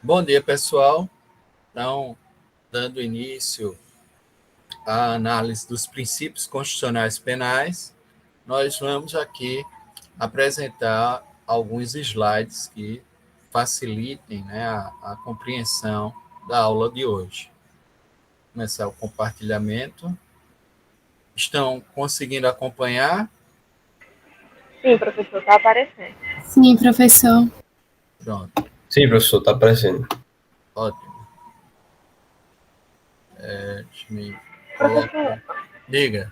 Bom dia, pessoal. Então, dando início à análise dos princípios constitucionais penais, nós vamos aqui apresentar alguns slides que facilitem, né, a compreensão da aula de hoje. Vou começar o compartilhamento. Estão conseguindo acompanhar? Sim, professor, está aparecendo. Sim, professor. Pronto. Sim, professor, está aparecendo. Ótimo. Deixa eu Professor, Diga.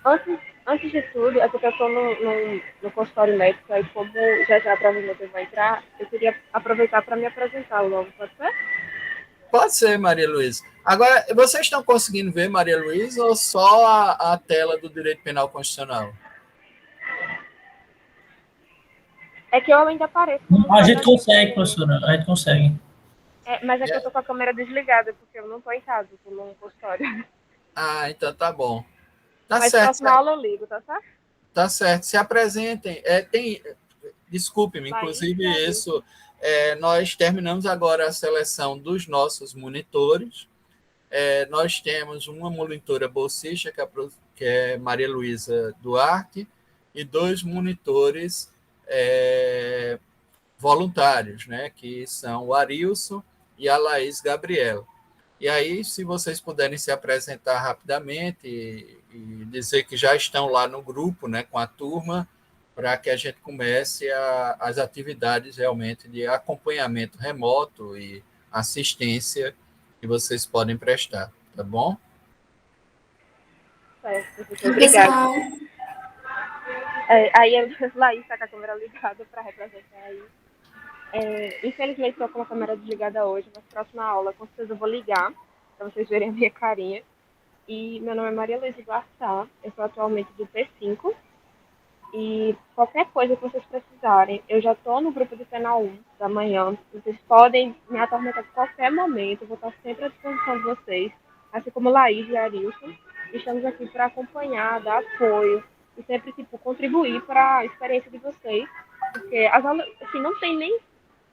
antes de tudo, é porque eu estou no consultório médico, aí como já provavelmente eu vou entrar, eu queria aproveitar para me apresentar logo, pode ser? Pode ser, Maria Luísa. Agora, vocês estão conseguindo ver, Maria Luísa, ou só a tela do Direito Penal Constitucional? É que eu ainda apareço como A gente consegue, professora, a gente consegue. mas é que eu estou com a câmera desligada, porque eu não estou em casa, estou no consultório. Ah, então tá bom. Tá Mas certo. próxima aula eu ligo, tá certo? Tá certo. Se apresentem. Desculpe-me, inclusive isso, nós terminamos agora a seleção dos nossos monitores. Nós temos uma monitora bolsista, que é Maria Luísa Duarte, e 2 monitores voluntários, né, que são o Arilson e a Laís Gabriela. E aí, se vocês puderem se apresentar rapidamente e dizer que já estão lá no grupo, né, com a turma, para que a gente comece as atividades realmente de acompanhamento remoto e assistência que vocês podem prestar, tá bom? Certo, professor, obrigada. Aí a Laís está com a câmera ligada para representar aí. Infelizmente estou com a câmera desligada hoje, mas próxima aula com certeza eu vou ligar para vocês verem a minha carinha. E meu nome é Maria Luísa Barçá, eu sou atualmente do P5. E qualquer coisa que vocês precisarem, eu já estou no grupo do Penal 1 da manhã. Vocês podem me atormentar a qualquer momento, eu vou estar sempre à disposição de vocês, assim como Laís e Arilson. Estamos aqui para acompanhar, dar apoio e sempre contribuir para a experiência de vocês, porque as aulas, assim, não tem nem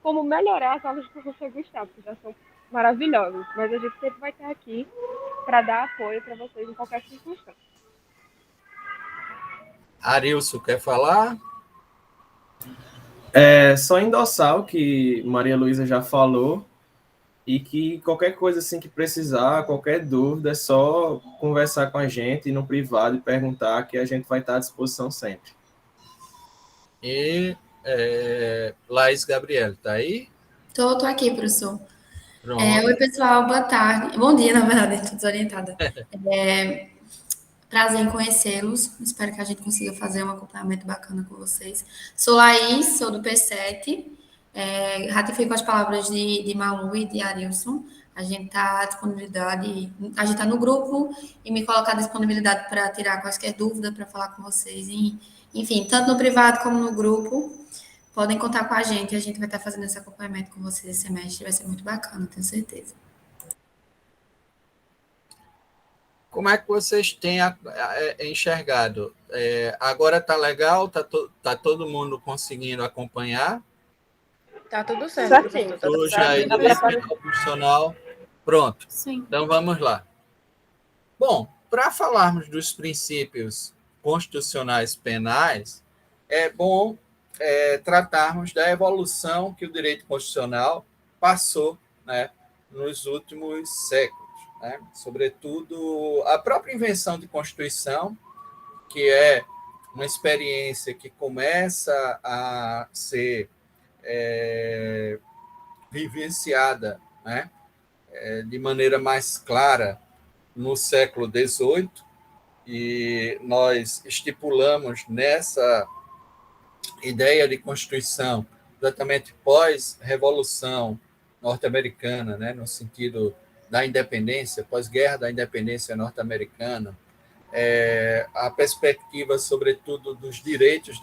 como melhorar as aulas que você gostar, porque já são maravilhosas, mas a gente sempre vai estar aqui para dar apoio para vocês em qualquer circunstância. Arilson, quer falar? Só endossar o que Maria Luísa já falou e que qualquer coisa assim que precisar, qualquer dúvida, é só conversar com a gente no privado e perguntar, que a gente vai estar à disposição sempre. E Laís Gabriela, tá aí? Tô aqui, professor. Oi, pessoal, boa tarde. Bom dia, na verdade, estou desorientada. Prazer em conhecê-los. Espero que a gente consiga fazer um acompanhamento bacana com vocês. Sou Laís, sou do P7. Ratifico as palavras de Malu e de Arilson. A gente está à disponibilidade, a gente está no grupo e me colocar à disponibilidade para tirar quaisquer dúvidas, para falar com vocês. Enfim, tanto no privado como no grupo. Podem contar com a gente vai estar fazendo esse acompanhamento com vocês esse semestre. Vai ser muito bacana, tenho certeza. Como é que vocês têm enxergado? Agora está legal? Tá todo mundo conseguindo acompanhar? Tá tudo certo. Hoje aí do Direito Penal Constitucional. Pronto. Sim. Então vamos lá. Bom, para falarmos dos princípios constitucionais penais, é bom tratarmos da evolução que o direito constitucional passou, né, nos últimos séculos, né? Sobretudo a própria invenção de Constituição, que é uma experiência que começa a ser vivenciada, né, de maneira mais clara no século XVIII, e nós estipulamos nessa ideia de Constituição exatamente pós-revolução norte-americana, né, no sentido da independência, pós-guerra da independência norte-americana, a perspectiva, sobretudo, dos direitos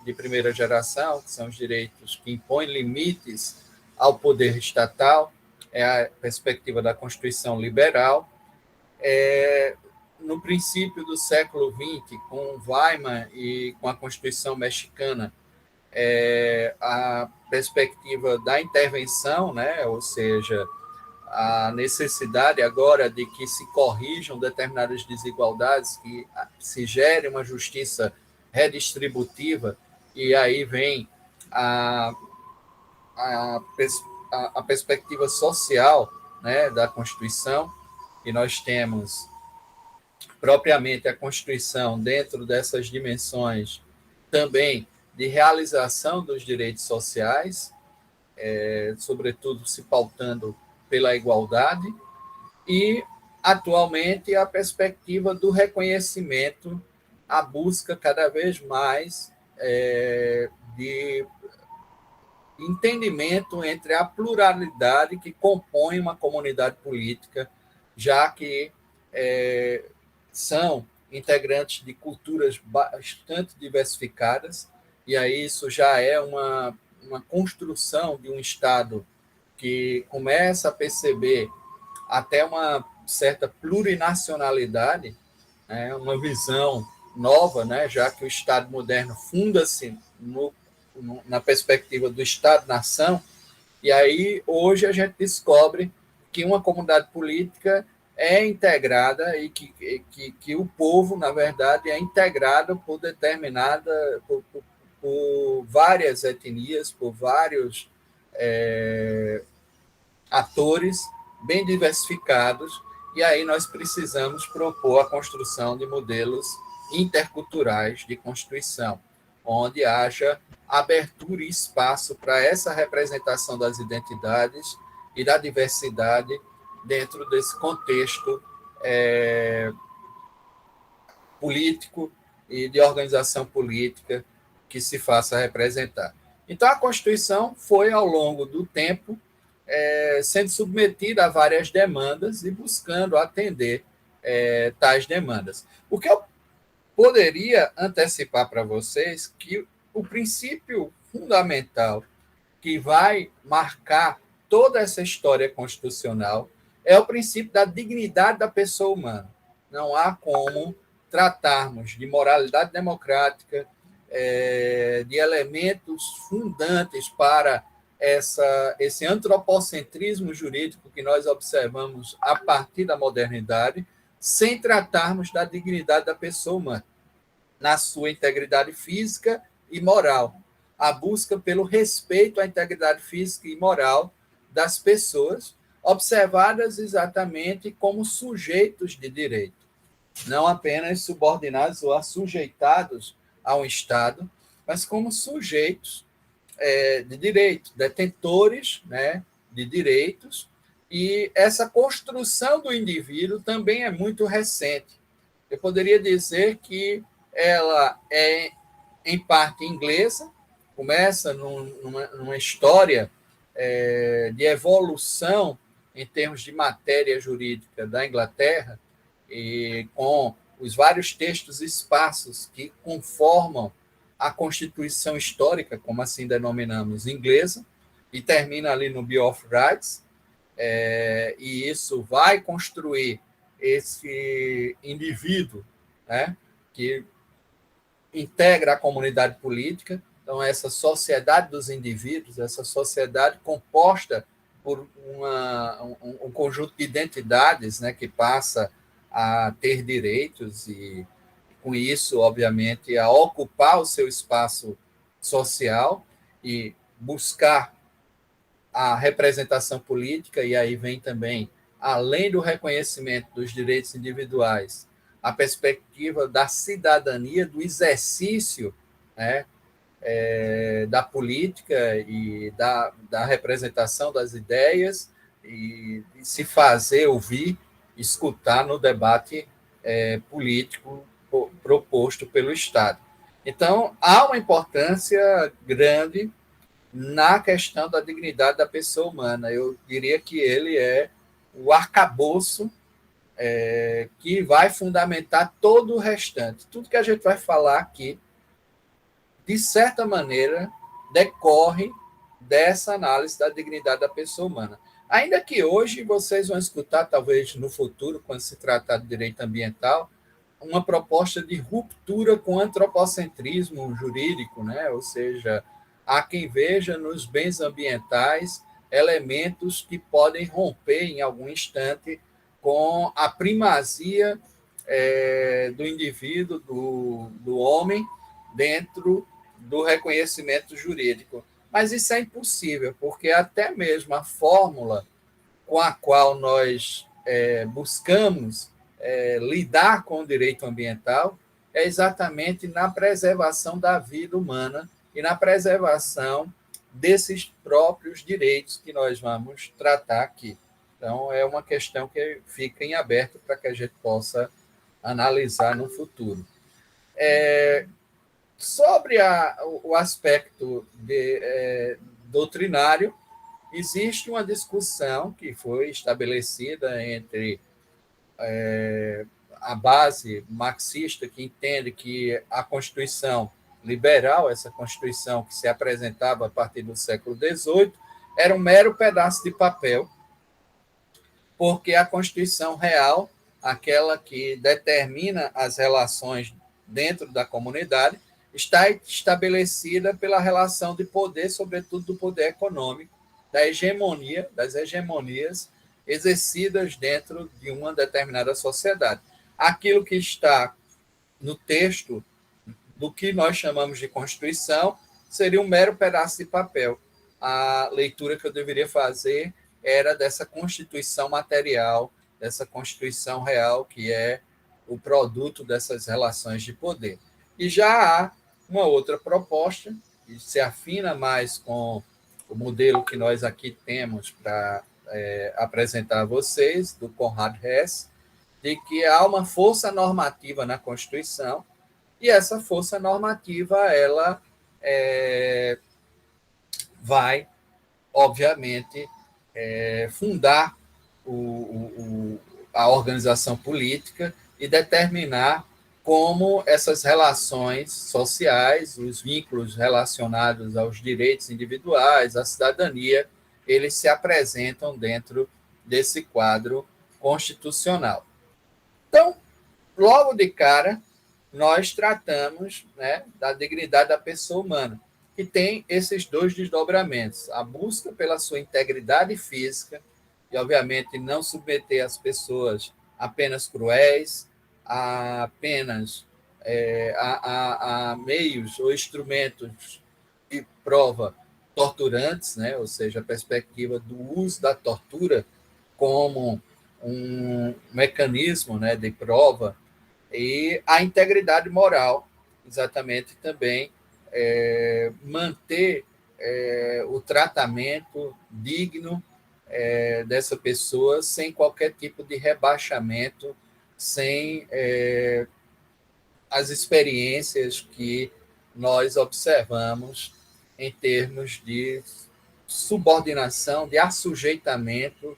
de primeira geração, que são os direitos que impõem limites ao poder estatal, é a perspectiva da Constituição liberal. No princípio do século XX, com Weimar e com a Constituição mexicana, a perspectiva da intervenção, né, ou seja, a necessidade agora de que se corrijam determinadas desigualdades, que se gere uma justiça redistributiva, e aí vem a, a, a perspectiva social, né, da Constituição, e nós temos propriamente a Constituição dentro dessas dimensões também de realização dos direitos sociais, sobretudo se pautando pela igualdade, e, atualmente, a perspectiva do reconhecimento, a busca cada vez mais de entendimento entre a pluralidade que compõe uma comunidade política, já que são integrantes de culturas bastante diversificadas, e aí isso já é uma construção de um Estado que começa a perceber até uma certa plurinacionalidade, né, uma visão nova, né, já que o Estado moderno funda-se na perspectiva do Estado-nação, e aí hoje a gente descobre que uma comunidade política é integrada e que o povo, na verdade, é integrado por por várias etnias, por vários atores bem diversificados, e aí nós precisamos propor a construção de modelos interculturais de constituição, onde haja abertura e espaço para essa representação das identidades e da diversidade dentro desse contexto político e de organização política que se faça representar. Então, a Constituição foi, ao longo do tempo, sendo submetida a várias demandas e buscando atender tais demandas. O que eu poderia antecipar para vocês que o princípio fundamental que vai marcar toda essa história constitucional é o princípio da dignidade da pessoa humana. Não há como tratarmos de moralidade democrática, de elementos fundantes para esse antropocentrismo jurídico que nós observamos a partir da modernidade, sem tratarmos da dignidade da pessoa humana, na sua integridade física e moral. A busca pelo respeito à integridade física e moral das pessoas, observadas exatamente como sujeitos de direito, não apenas subordinados ou assujeitados a um Estado, mas como sujeitos de direito, detentores, né, de direitos, e essa construção do indivíduo também é muito recente. Eu poderia dizer que ela é, em parte, inglesa, começa numa história de evolução em termos de matéria jurídica da Inglaterra, e com os vários textos e espaços que conformam a Constituição Histórica, como assim denominamos, inglesa, e termina ali no Bill of Rights, e isso vai construir esse indivíduo, né, que integra a comunidade política. Então, essa sociedade dos indivíduos, essa sociedade composta por um conjunto de identidades, né, que passa a ter direitos e, com isso, obviamente, a ocupar o seu espaço social e buscar a representação política, e aí vem também, além do reconhecimento dos direitos individuais, a perspectiva da cidadania, do exercício, né, da política e da representação das ideias, e se fazer ouvir, escutar no debate político proposto pelo Estado. Então, há uma importância grande na questão da dignidade da pessoa humana. Eu diria que ele é o arcabouço que vai fundamentar todo o restante. Tudo que a gente vai falar aqui, de certa maneira, decorre dessa análise da dignidade da pessoa humana. Ainda que hoje vocês vão escutar, talvez no futuro, quando se tratar de direito ambiental, uma proposta de ruptura com o antropocentrismo jurídico, né? Ou seja, há quem veja nos bens ambientais elementos que podem romper em algum instante com a primazia do indivíduo, do homem, dentro do reconhecimento jurídico. Mas isso é impossível, porque até mesmo a fórmula com a qual nós buscamos lidar com o direito ambiental é exatamente na preservação da vida humana e na preservação desses próprios direitos que nós vamos tratar aqui. Então, é uma questão que fica em aberto para que a gente possa analisar no futuro. Sobre o aspecto doutrinário, existe uma discussão que foi estabelecida entre a base marxista, que entende que a Constituição liberal, essa Constituição que se apresentava a partir do século XVIII, era um mero pedaço de papel, porque a Constituição real, aquela que determina as relações dentro da comunidade, está estabelecida pela relação de poder, sobretudo do poder econômico, das hegemonias exercidas dentro de uma determinada sociedade. Aquilo que está no texto do que nós chamamos de Constituição seria um mero pedaço de papel. A leitura que eu deveria fazer era dessa Constituição material, dessa Constituição real, que é o produto dessas relações de poder. E já há uma outra proposta, que se afina mais com o modelo que nós aqui temos para apresentar a vocês, do Conrad Hess, de que há uma força normativa na Constituição, e essa força normativa ela vai, obviamente, fundar a organização política e determinar como essas relações sociais, os vínculos relacionados aos direitos individuais, à cidadania, eles se apresentam dentro desse quadro constitucional. Então, logo de cara, nós tratamos, né, da dignidade da pessoa humana, que tem esses dois desdobramentos: a busca pela sua integridade física, e, obviamente, não submeter as pessoas a penas cruéis, a meios ou instrumentos de prova torturantes, né? Ou seja, a perspectiva do uso da tortura como um mecanismo, né, de prova, e a integridade moral, exatamente também manter o tratamento digno dessa pessoa sem qualquer tipo de rebaixamento, sem as experiências que nós observamos em termos de subordinação, de assujeitamento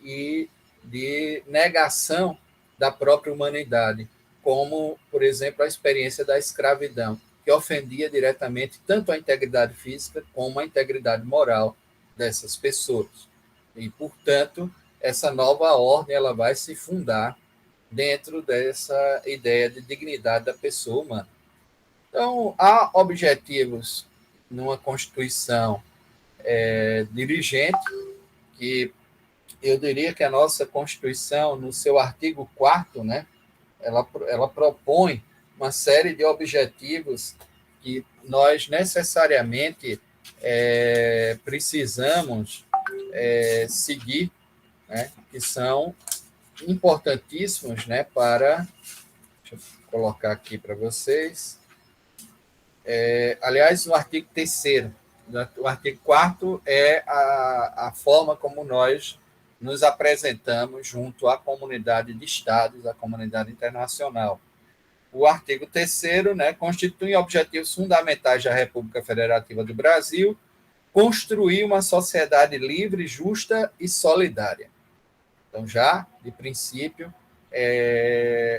e de negação da própria humanidade, como, por exemplo, a experiência da escravidão, que ofendia diretamente tanto a integridade física como a integridade moral dessas pessoas. E, portanto, essa nova ordem ela vai se fundar dentro dessa ideia de dignidade da pessoa humana. Então, há objetivos numa Constituição dirigente, que eu diria que a nossa Constituição, no seu artigo 4º, né, ela propõe uma série de objetivos que nós necessariamente precisamos seguir, né, que são importantíssimos, né, para... Deixa eu colocar aqui para vocês. Aliás, no artigo 3º, o artigo 4º é a forma como nós nos apresentamos junto à comunidade de Estados, à comunidade internacional. O artigo 3º, né, constitui objetivos fundamentais da República Federativa do Brasil, construir uma sociedade livre, justa e solidária. Então, já, de princípio,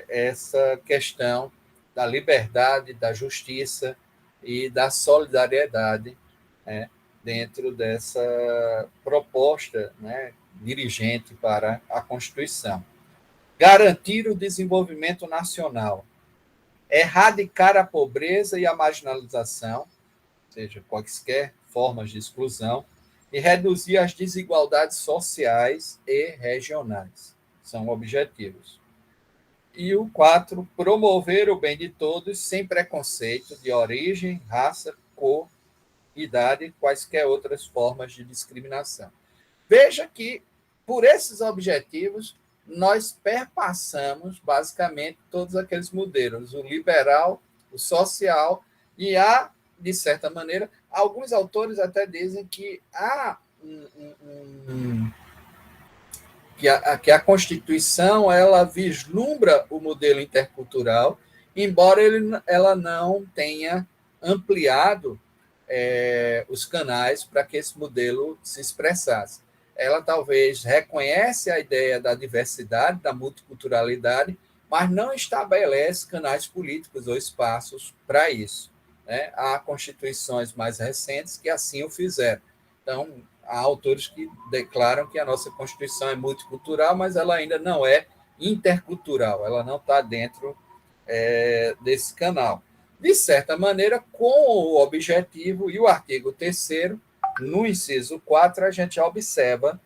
essa questão da liberdade, da justiça e da solidariedade, né, dentro dessa proposta, né, dirigente para a Constituição. Garantir o desenvolvimento nacional, erradicar a pobreza e a marginalização, ou seja, quaisquer formas de exclusão, e reduzir as desigualdades sociais e regionais. São objetivos. E o 4, promover o bem de todos sem preconceito de origem, raça, cor, idade e quaisquer outras formas de discriminação. Veja que, por esses objetivos, nós perpassamos, basicamente, todos aqueles modelos, o liberal, o social, e há, de certa maneira, alguns autores até dizem que há que a Constituição ela vislumbra o modelo intercultural, embora ela não tenha ampliado os canais para que esse modelo se expressasse. Ela talvez reconhece a ideia da diversidade, da multiculturalidade, mas não estabelece canais políticos ou espaços para isso, né? Há constituições mais recentes que assim o fizeram. Então, há autores que declaram que a nossa Constituição é multicultural, mas ela ainda não é intercultural, ela não está dentro desse canal. De certa maneira, com o objetivo e o artigo 3º, no inciso 4, a gente observa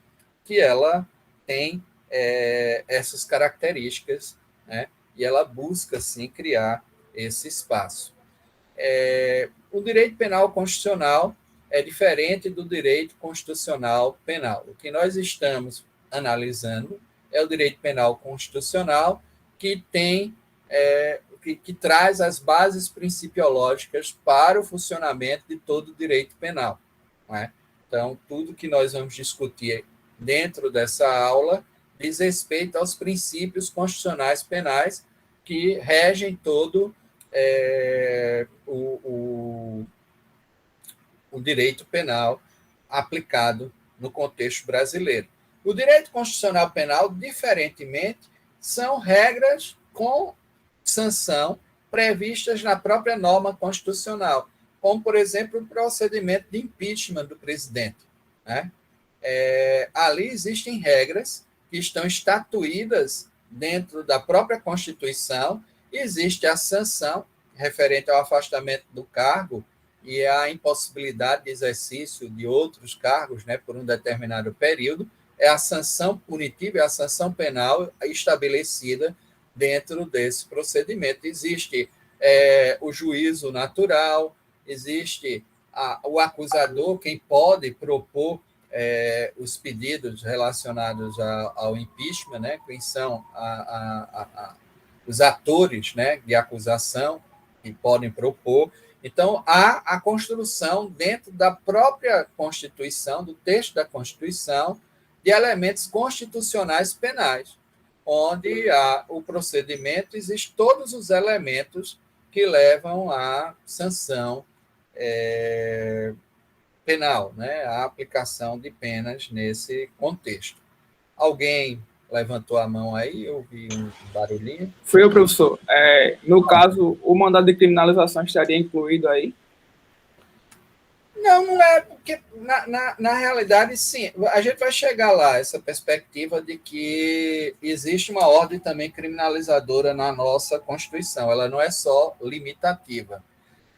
que ela tem essas características, né? E ela busca, sim, criar esse espaço. O direito penal constitucional é diferente do direito constitucional penal. O que nós estamos analisando é o direito penal constitucional, que tem que traz as bases principiológicas para o funcionamento de todo o direito penal. Não é? Então, tudo que nós vamos discutir dentro dessa aula diz respeito aos princípios constitucionais penais que regem todo o direito penal aplicado no contexto brasileiro. O direito constitucional penal, diferentemente, são regras com sanção previstas na própria norma constitucional, como, por exemplo, o procedimento de impeachment do presidente, né? Ali existem regras que estão estatuídas dentro da própria Constituição, existe a sanção referente ao afastamento do cargo e a impossibilidade de exercício de outros cargos, né, por um determinado período, é a sanção punitiva, é a sanção penal estabelecida dentro desse procedimento. Existe o juízo natural, existe o acusador, quem pode propor os pedidos relacionados ao impeachment, né, quem são os atores, né, de acusação que podem propor. Então, há a construção dentro da própria Constituição, do texto da Constituição, de elementos constitucionais penais, onde o procedimento existe todos os elementos que levam à sanção penal, né? A aplicação de penas nesse contexto. Alguém levantou a mão aí? Eu vi um barulhinho. Foi o professor. No caso, o mandado de criminalização estaria incluído aí? Não é, porque na realidade, sim, a gente vai chegar lá, essa perspectiva de que existe uma ordem também criminalizadora na nossa Constituição, ela não é só limitativa.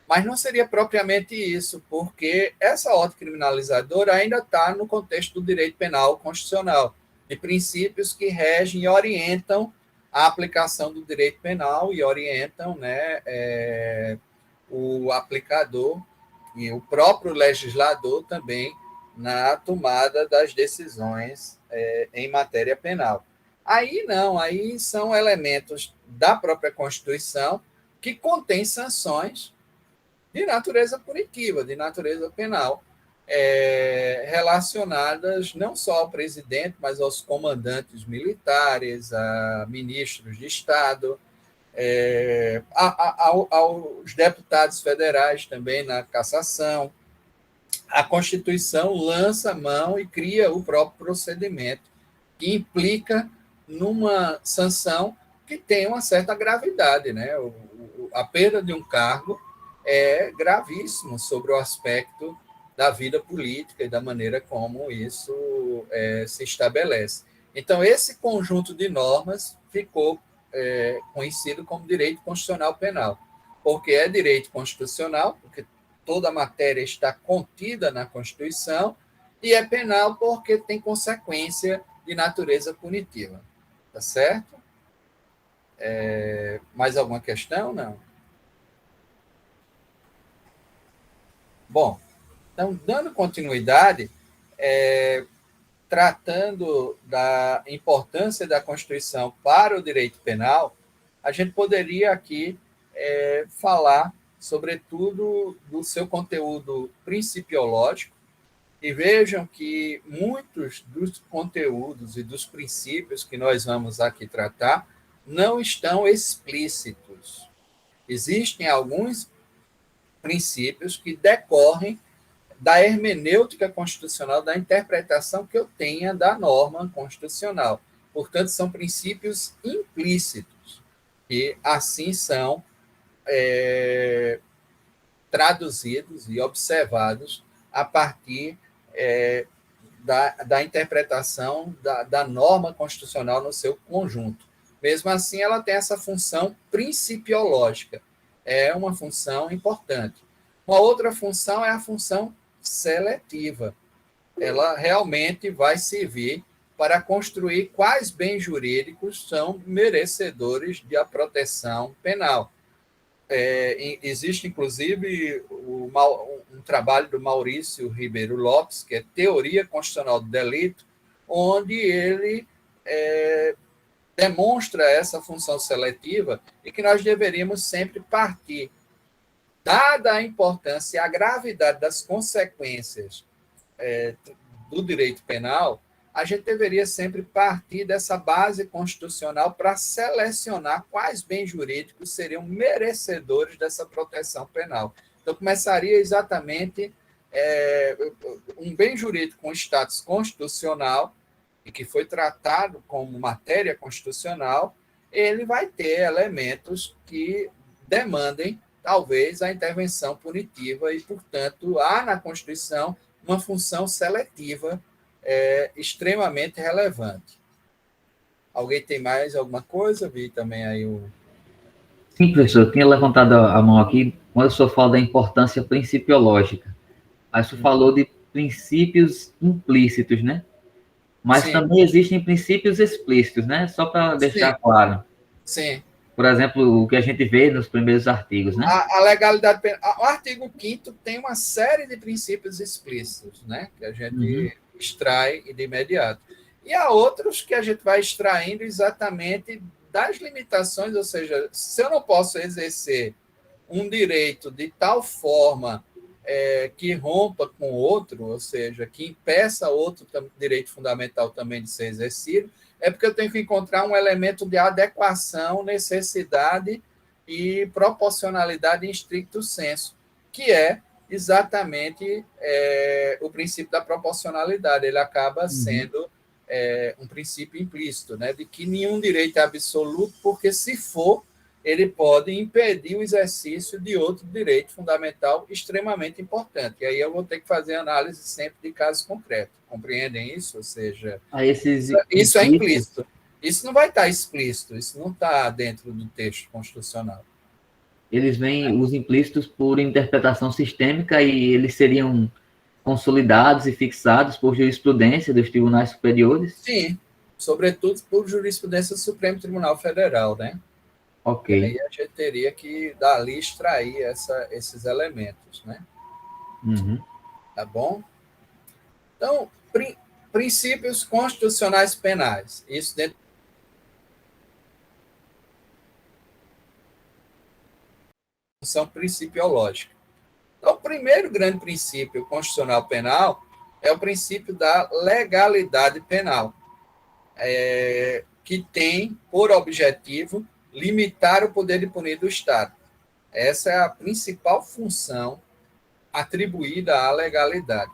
Mas não seria propriamente isso, porque essa ordem criminalizadora ainda está no contexto do direito penal constitucional, de princípios que regem e orientam a aplicação do direito penal e orientam, né, o aplicador e o próprio legislador também na tomada das decisões em matéria penal. Aí não, aí são elementos da própria Constituição que contêm sanções de natureza punitiva, de natureza penal, relacionadas não só ao presidente, mas aos comandantes militares, a ministros de Estado, aos deputados federais também na cassação. A Constituição lança mão e cria o próprio procedimento, que implica numa sanção que tem uma certa gravidade, né? A perda de um cargo é gravíssimo sobre o aspecto da vida política e da maneira como isso se estabelece. Então, esse conjunto de normas ficou conhecido como direito constitucional penal, porque é direito constitucional, porque toda a matéria está contida na Constituição e é penal porque tem consequência de natureza punitiva. Tá certo? Mais alguma questão? Não? Bom, então, dando continuidade, tratando da importância da Constituição para o direito penal, a gente poderia aqui falar, sobretudo, do seu conteúdo principiológico, e vejam que muitos dos conteúdos e dos princípios que nós vamos aqui tratar não estão explícitos. Existem alguns princípios que decorrem da hermenêutica constitucional, da interpretação que eu tenha da norma constitucional. Portanto, são princípios implícitos, que assim são traduzidos e observados a partir da interpretação da norma constitucional no seu conjunto. Mesmo assim, ela tem essa função principiológica. É uma função importante. Uma outra função é a função seletiva. Ela realmente vai servir para construir quais bens jurídicos são merecedores de a proteção penal. Existe, inclusive, um trabalho do Maurício Ribeiro Lopes, que é Teoria Constitucional do Delito, onde ele demonstra essa função seletiva e que nós deveríamos sempre partir, dada a importância e a gravidade das consequências do direito penal, a gente deveria sempre partir dessa base constitucional para selecionar quais bens jurídicos seriam merecedores dessa proteção penal. Então, começaria exatamente um bem jurídico com status constitucional e que foi tratado como matéria constitucional, ele vai ter elementos que demandem, talvez, a intervenção punitiva e, portanto, há na Constituição uma função seletiva extremamente relevante. Alguém tem mais alguma coisa? Vi também aí o... Sim, professor, eu tinha levantado a mão aqui quando o senhor fala da importância principiológica. Aí o senhor falou de princípios implícitos, né? Mas Sim. Também existem princípios explícitos, né? Só para deixar claro. Sim. Por exemplo, o que a gente vê nos primeiros artigos, né? A legalidade penal. O artigo 5º tem uma série de princípios explícitos, né? Que a gente extrai de imediato. E há outros que a gente vai extraindo exatamente das limitações, ou seja, se eu não posso exercer um direito de tal forma que rompa com outro, ou seja, que impeça outro direito fundamental também de ser exercido, é porque eu tenho que encontrar um elemento de adequação, necessidade e proporcionalidade em stricto sensu, que é exatamente o princípio da proporcionalidade. Ele acaba sendo um princípio implícito, né, de que nenhum direito é absoluto, porque, se for, ele pode impedir o exercício de outro direito fundamental extremamente importante. E aí eu vou ter que fazer análise sempre de casos concretos. Compreendem isso? Ou seja, isso é implícito. Isso não vai estar explícito, isso não está dentro do texto constitucional. Eles vêm, os implícitos, por interpretação sistêmica, e eles seriam consolidados e fixados por jurisprudência dos tribunais superiores? Sim, sobretudo por jurisprudência do Supremo Tribunal Federal, né? Ok. E aí a gente teria que, dali, extrair esses elementos, né? Tá bom? Então, princípios constitucionais penais. Isso dentro da função principiológica. Então, o primeiro grande princípio constitucional penal é o princípio da legalidade penal, que tem por objetivo limitar o poder de punir do Estado. Essa é a principal função atribuída à legalidade.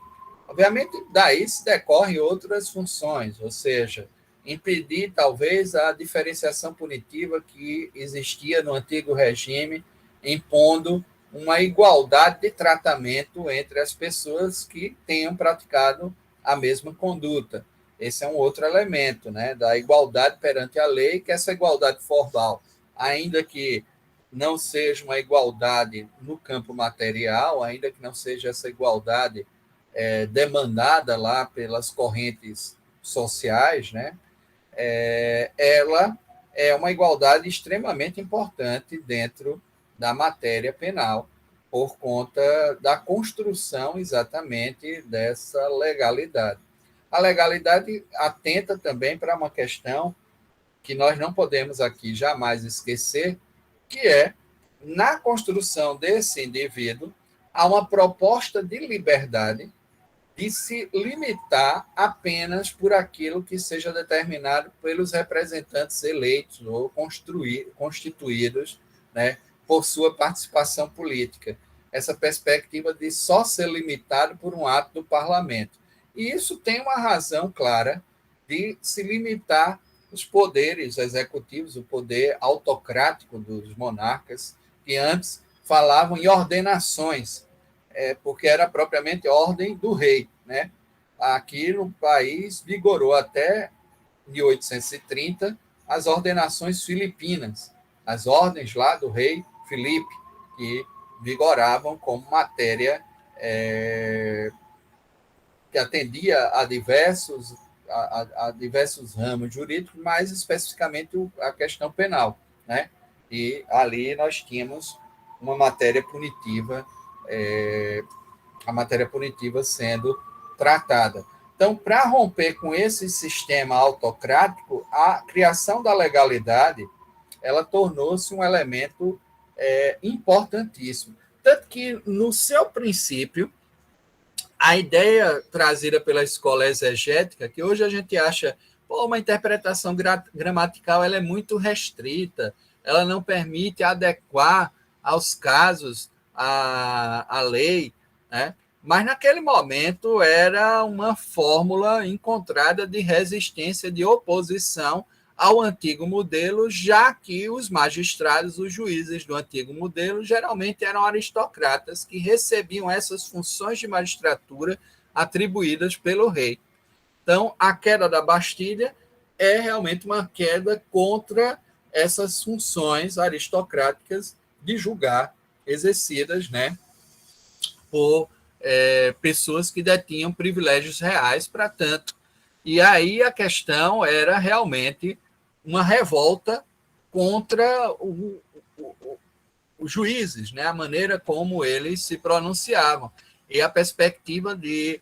Obviamente, daí se decorrem outras funções, ou seja, impedir, talvez, a diferenciação punitiva que existia no antigo regime, impondo uma igualdade de tratamento entre as pessoas que tenham praticado a mesma conduta. Esse é um outro elemento, né, da igualdade perante a lei, que é essa igualdade formal, ainda que não seja uma igualdade no campo material, ainda que não seja essa igualdade demandada lá pelas correntes sociais, né, ela é uma igualdade extremamente importante dentro da matéria penal, por conta da construção exatamente dessa legalidade. A legalidade atenta também para uma questão que nós não podemos aqui jamais esquecer, que é, na construção desse indivíduo, há uma proposta de liberdade de se limitar apenas por aquilo que seja determinado pelos representantes eleitos ou constituídos, né, por sua participação política. Essa perspectiva de só ser limitado por um ato do parlamento. E isso tem uma razão clara de se limitar os poderes executivos, o poder autocrático dos monarcas, que antes falavam em ordenações, porque era propriamente ordem do rei, né? Aqui no país vigorou até 1830 as ordenações filipinas, as ordens lá do rei Filipe, que vigoravam como matéria que atendia a diversos ramos jurídicos, mais especificamente a questão penal, né? E ali nós tínhamos uma matéria punitiva, a matéria punitiva sendo tratada. Então, para romper com esse sistema autocrático, a criação da legalidade ela tornou-se um elemento importantíssimo. Tanto que, no seu princípio, a ideia trazida pela escola exegética, que hoje a gente acha uma interpretação gramatical ela é muito restrita, ela não permite adequar aos casos a lei, né? Mas naquele momento era uma fórmula encontrada de resistência, de oposição ao antigo modelo, já que os magistrados, os juízes do antigo modelo, geralmente eram aristocratas que recebiam essas funções de magistratura atribuídas pelo rei. Então, a queda da Bastilha é realmente uma queda contra essas funções aristocráticas de julgar exercidas, né, por pessoas que detinham privilégios reais para tanto. E aí a questão era realmente uma revolta contra os juízes, né, a maneira como eles se pronunciavam, e a perspectiva de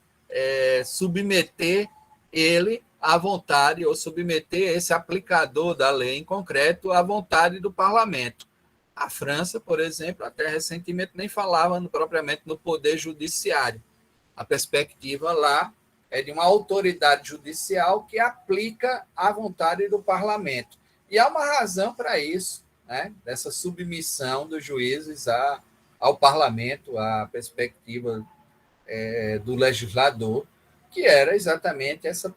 submeter ele à vontade, ou submeter esse aplicador da lei em concreto à vontade do parlamento. A França, por exemplo, até recentemente nem falava propriamente no poder judiciário. A perspectiva lá é de uma autoridade judicial que aplica a vontade do parlamento. E há uma razão para isso, né? Dessa submissão dos juízes ao parlamento, à perspectiva do legislador, que era exatamente essa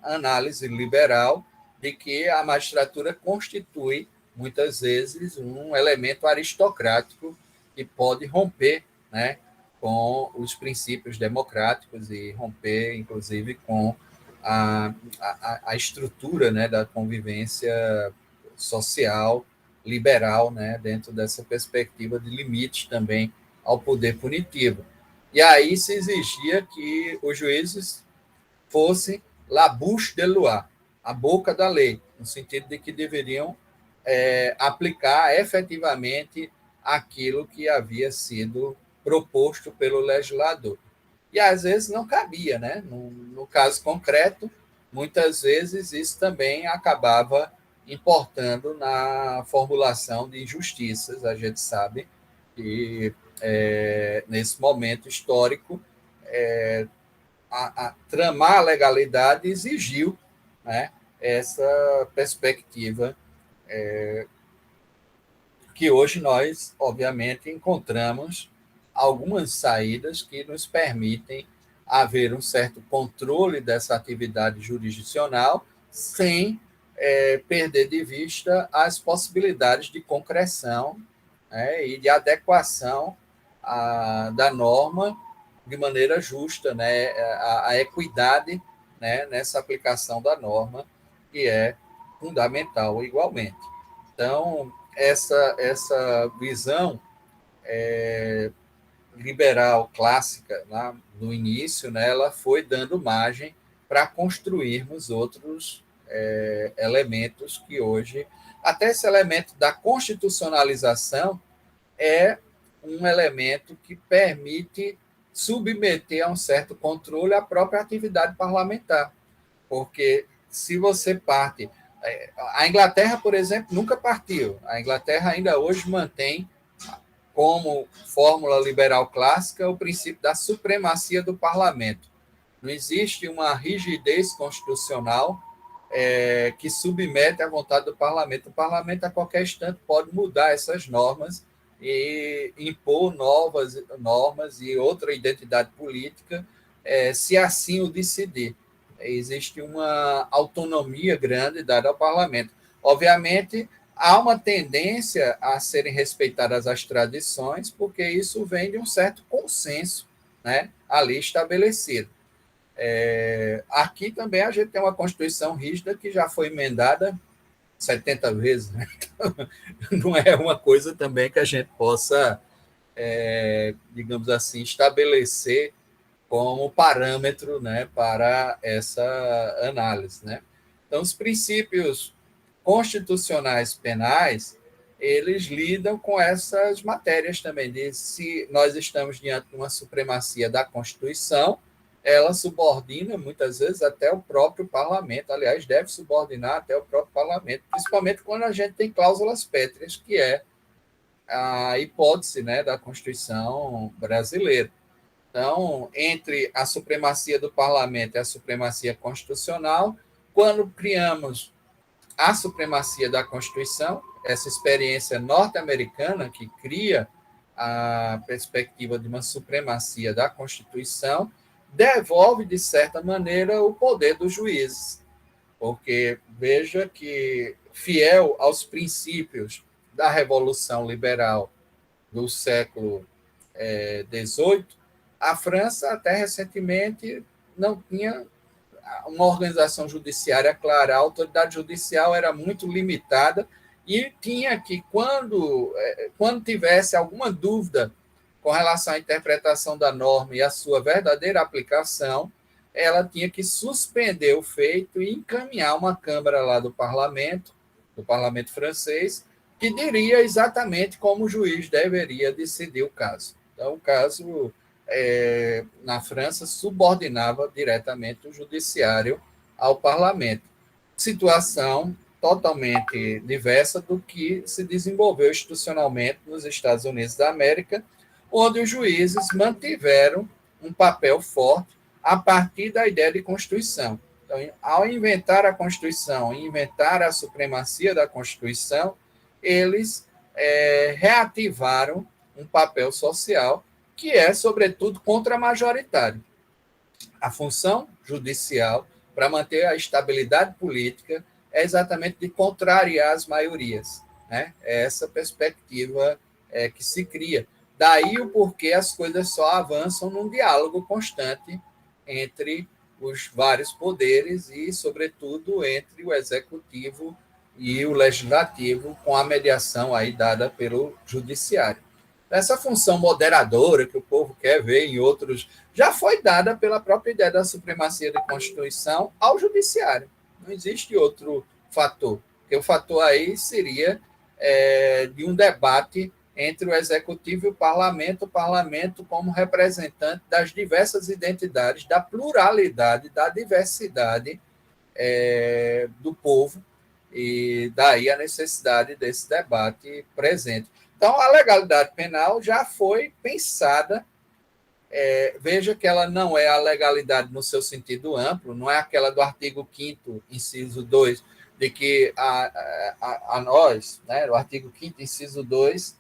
análise liberal de que a magistratura constitui, muitas vezes, um elemento aristocrático que pode romper, né, com os princípios democráticos e romper, inclusive, com a estrutura, né, da convivência social liberal, né, dentro dessa perspectiva de limite também ao poder punitivo. E aí se exigia que os juízes fossem la bouche de loi, a boca da lei, no sentido de que deveriam aplicar efetivamente aquilo que havia sido proposto pelo legislador. E às vezes não cabia, né? No caso concreto, muitas vezes isso também acabava importando na formulação de injustiças. A gente sabe que nesse momento histórico tramar a legalidade exigiu, né, essa perspectiva que hoje nós, obviamente, encontramos algumas saídas que nos permitem haver um certo controle dessa atividade jurisdicional sem perder de vista as possibilidades de concreção, né, e de adequação da norma de maneira justa, né, a equidade, né, nessa aplicação da norma, que é fundamental igualmente. Então, essa visão liberal clássica, lá no início, né, ela foi dando margem para construirmos outros elementos que hoje, até esse elemento da constitucionalização é um elemento que permite submeter a um certo controle a própria atividade parlamentar, porque se você parte... A Inglaterra, por exemplo, nunca partiu. A Inglaterra ainda hoje mantém como fórmula liberal clássica o princípio da supremacia do parlamento. Não existe uma rigidez constitucional que submete à vontade do parlamento. O parlamento, a qualquer instante, pode mudar essas normas e impor novas normas e outra identidade política, se assim o decidir. Existe uma autonomia grande dada ao parlamento. Obviamente, há uma tendência a serem respeitadas as tradições, porque isso vem de um certo consenso, né, ali estabelecido. Aqui também a gente tem uma Constituição rígida que já foi emendada 70 vezes, né? Então, não é uma coisa também que a gente possa, digamos assim, estabelecer como parâmetro, né, para essa análise, né? Então, os princípios constitucionais penais, eles lidam com essas matérias também, de se nós estamos diante de uma supremacia da Constituição, ela subordina, muitas vezes, até o próprio parlamento, aliás, deve subordinar até o próprio parlamento, principalmente quando a gente tem cláusulas pétreas, que é a hipótese, né, da Constituição brasileira. Então, entre a supremacia do parlamento e a supremacia constitucional, quando criamos a supremacia da Constituição, essa experiência norte-americana que cria a perspectiva de uma supremacia da Constituição, devolve, de certa maneira, o poder dos juízes. Porque veja que, fiel aos princípios da Revolução Liberal do século XVIII, a França, até recentemente, não tinha uma organização judiciária clara. A autoridade judicial era muito limitada e tinha que, quando tivesse alguma dúvida com relação à interpretação da norma e à sua verdadeira aplicação, ela tinha que suspender o feito e encaminhar uma Câmara lá do Parlamento francês, que diria exatamente como o juiz deveria decidir o caso. Então, o caso... na França, subordinava diretamente o judiciário ao parlamento. Situação totalmente diversa do que se desenvolveu institucionalmente nos Estados Unidos da América, onde os juízes mantiveram um papel forte a partir da ideia de Constituição. Então, ao inventar a Constituição e inventar a supremacia da Constituição, eles reativaram um papel social que é, sobretudo, contra-majoritário. A função judicial, para manter a estabilidade política, é exatamente de contrariar as maiorias, né? É essa perspectiva que se cria. Daí o porquê as coisas só avançam num diálogo constante entre os vários poderes e, sobretudo, entre o executivo e o legislativo, com a mediação aí dada pelo judiciário. Essa função moderadora que o povo quer ver em outros, já foi dada pela própria ideia da supremacia da Constituição ao judiciário. Não existe outro fator, porque o fator aí seria de um debate entre o executivo e o parlamento como representante das diversas identidades, da pluralidade, da diversidade do povo, e daí a necessidade desse debate presente. Então, a legalidade penal já foi pensada, veja que ela não é a legalidade no seu sentido amplo, não é aquela do artigo 5º, inciso 2, de que a nós, né, o artigo 5º, inciso 2,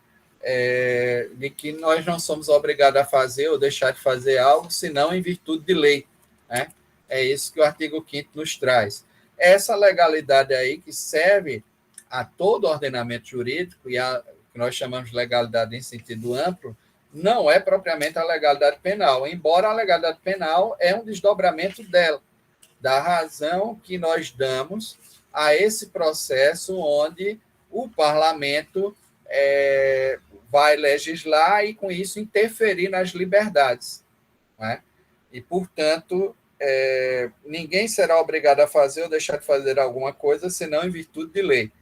de que nós não somos obrigados a fazer ou deixar de fazer algo, senão em virtude de lei, né? É isso que o artigo 5º nos traz. Essa legalidade aí que serve a todo ordenamento jurídico e que nós chamamos de legalidade em sentido amplo, não é propriamente a legalidade penal, embora a legalidade penal é um desdobramento dela, da razão que nós damos a esse processo onde o parlamento vai legislar e, com isso, interferir nas liberdades. Não é? E, portanto, ninguém será obrigado a fazer ou deixar de fazer alguma coisa, senão em virtude de lei.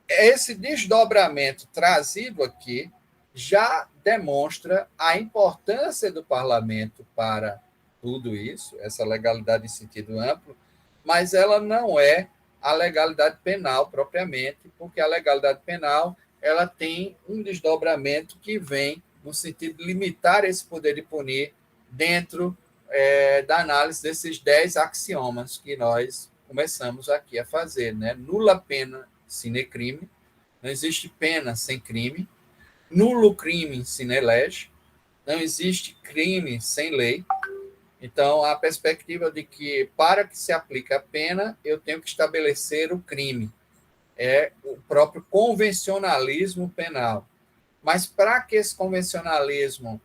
Esse desdobramento trazido aqui já demonstra a importância do parlamento para tudo isso, essa legalidade em sentido amplo, mas ela não é a legalidade penal propriamente, porque a legalidade penal ela tem um desdobramento que vem no sentido de limitar esse poder de punir dentro da análise desses 10 axiomas que nós começamos aqui a fazer. Né? Nula pena sine crime, não existe pena sem crime, nulo crime sine lege, não existe crime sem lei. Então, a perspectiva de que, para que se aplique a pena, eu tenho que estabelecer o crime. É o próprio convencionalismo penal. Mas, para que esse convencionalismo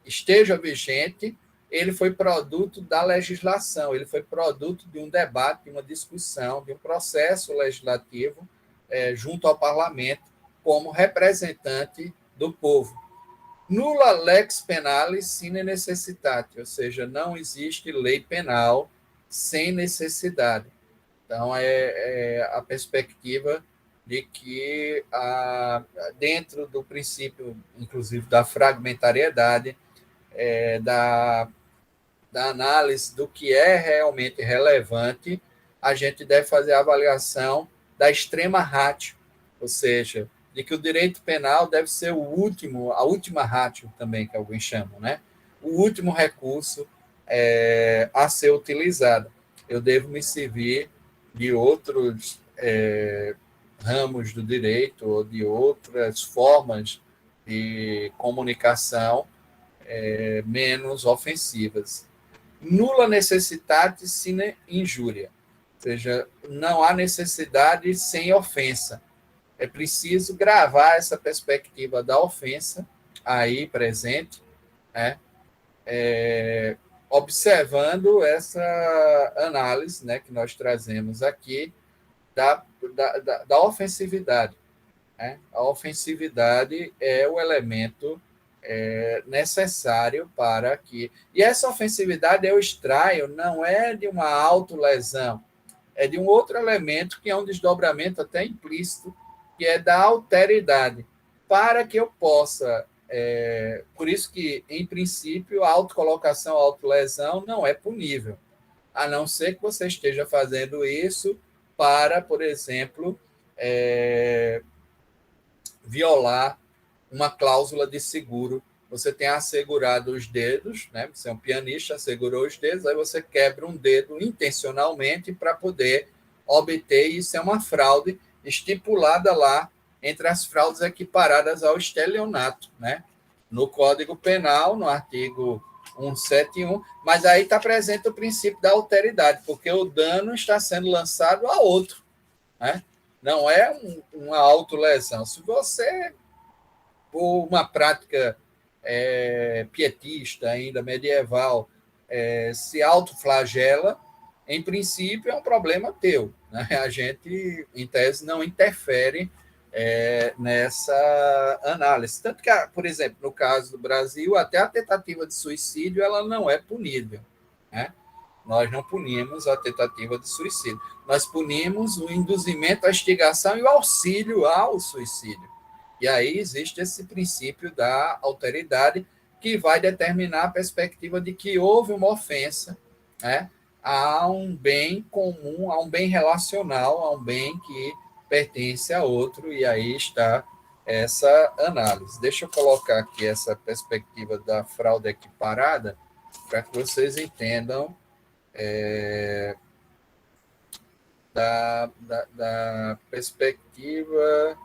esteja vigente, ele foi produto da legislação, ele foi produto de um debate, de uma discussão, de um processo legislativo junto ao parlamento, como representante do povo. Nulla lex penalis sine necessitate, ou seja, não existe lei penal sem necessidade. Então, a perspectiva de que, dentro do princípio, inclusive, da fragmentariedade, da análise do que é realmente relevante, a gente deve fazer a avaliação da extrema ratio, ou seja, de que o direito penal deve ser a última ratio também, que alguns chamam, né? O último recurso a ser utilizado. Eu devo me servir de outros ramos do direito ou de outras formas de comunicação menos ofensivas. Nulla necessitate sine injuria, ou seja, não há necessidade sem ofensa. É preciso gravar essa perspectiva da ofensa aí presente, né? Observando essa análise, né, que nós trazemos aqui da ofensividade. Né? A ofensividade é o elemento necessário para que... E essa ofensividade, eu extraio, não é de uma autolesão, é de um outro elemento que é um desdobramento até implícito, que é da alteridade, para que eu possa... por isso que, em princípio, a autocolocação, a autolesão não é punível, a não ser que você esteja fazendo isso para, por exemplo, violar uma cláusula de seguro. Você tem assegurado os dedos, né? Você é um pianista, assegurou os dedos, aí você quebra um dedo intencionalmente para poder obter, isso é uma fraude estipulada lá entre as fraudes equiparadas ao estelionato, né? No Código Penal, no artigo 171, mas aí está presente o princípio da alteridade, porque o dano está sendo lançado a outro, né? Não é uma autolesão. Se você, por uma prática pietista, ainda medieval, se autoflagela, em princípio é um problema teu, né? A gente, em tese, não interfere nessa análise. Tanto que, por exemplo, no caso do Brasil, até a tentativa de suicídio ela não é punível, né? Nós não punimos a tentativa de suicídio. Nós punimos o induzimento, a instigação e o auxílio ao suicídio. E aí existe esse princípio da alteridade que vai determinar a perspectiva de que houve uma ofensa, né, a um bem comum, a um bem relacional, a um bem que pertence a outro, e aí está essa análise. Deixa eu colocar aqui essa perspectiva da fraude equiparada para que vocês entendam da perspectiva...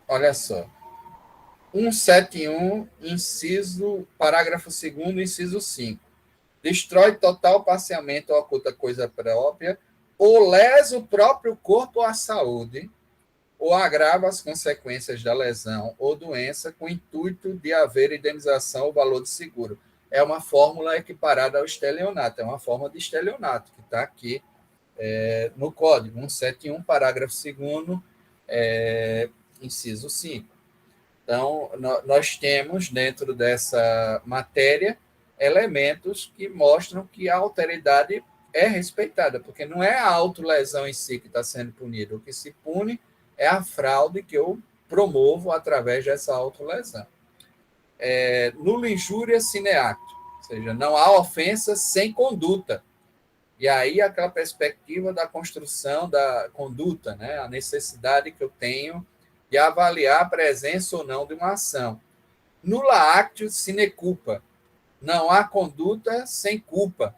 Olha só. 171, parágrafo 2º, inciso 5. Destrói total, parcialmente ou oculta coisa própria, ou lesa o próprio corpo ou a saúde, ou agrava as consequências da lesão ou doença com o intuito de haver indenização ou valor de seguro. É uma fórmula equiparada ao estelionato, é uma forma de estelionato que está aqui no Código 171, parágrafo 2º, inciso 5. Então, nós temos, dentro dessa matéria, elementos que mostram que a alteridade é respeitada, porque não é a autolesão em si que está sendo punida. O que se pune é a fraude que eu promovo através dessa autolesão. Nula injúria sine acto, ou seja, não há ofensa sem conduta. E aí aquela perspectiva da construção da conduta, né? A necessidade que eu tenho de avaliar a presença ou não de uma ação. Nula actio sine culpa, não há conduta sem culpa.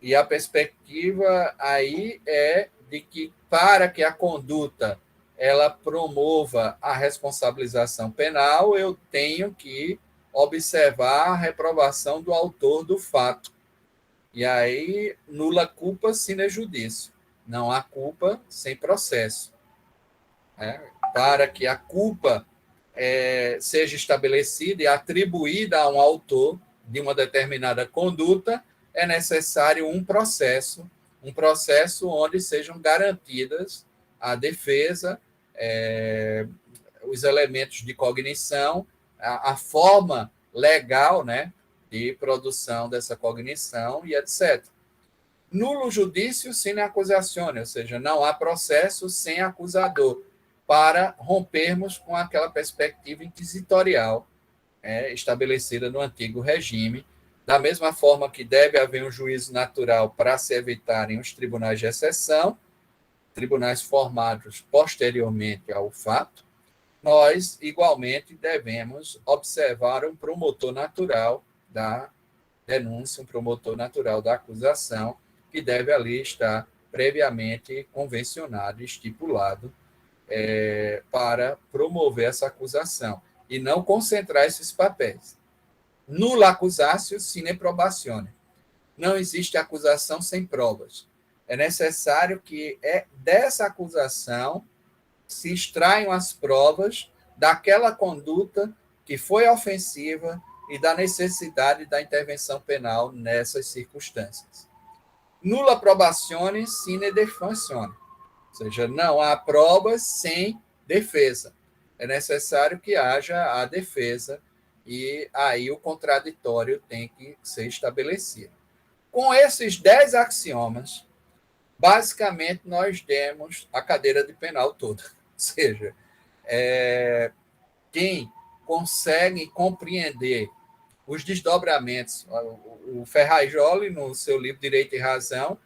E a perspectiva aí é de que, para que a conduta ela promova a responsabilização penal, eu tenho que observar a reprovação do autor do fato. E aí, nula culpa sine judicio. Não há culpa sem processo. Para que a culpa seja estabelecida e atribuída a um autor de uma determinada conduta, é necessário um processo onde sejam garantidas a defesa, os elementos de cognição, a forma legal, né, de produção dessa cognição e etc. Nulo judício sine accusatione, ou seja, não há processo sem acusador, para rompermos com aquela perspectiva inquisitorial estabelecida no antigo regime, da mesma forma que deve haver um juízo natural para se evitarem os tribunais de exceção, tribunais formados posteriormente ao fato, nós, igualmente, devemos observar um promotor natural da denúncia, um promotor natural da acusação, que deve ali estar previamente convencionado e estipulado para promover essa acusação, e não concentrar esses papéis. Nulla accusatio sine probatione. Não existe acusação sem provas. É necessário que dessa acusação se extraiam as provas daquela conduta que foi ofensiva e da necessidade da intervenção penal nessas circunstâncias. Nulla probatione sine defensione. Ou seja, não há provas sem defesa. É necessário que haja a defesa e aí o contraditório tem que ser estabelecido. Com esses 10 axiomas, basicamente nós demos a cadeira de penal toda. Ou seja, quem consegue compreender os desdobramentos, o Ferrajoli, no seu livro Direito e Razão,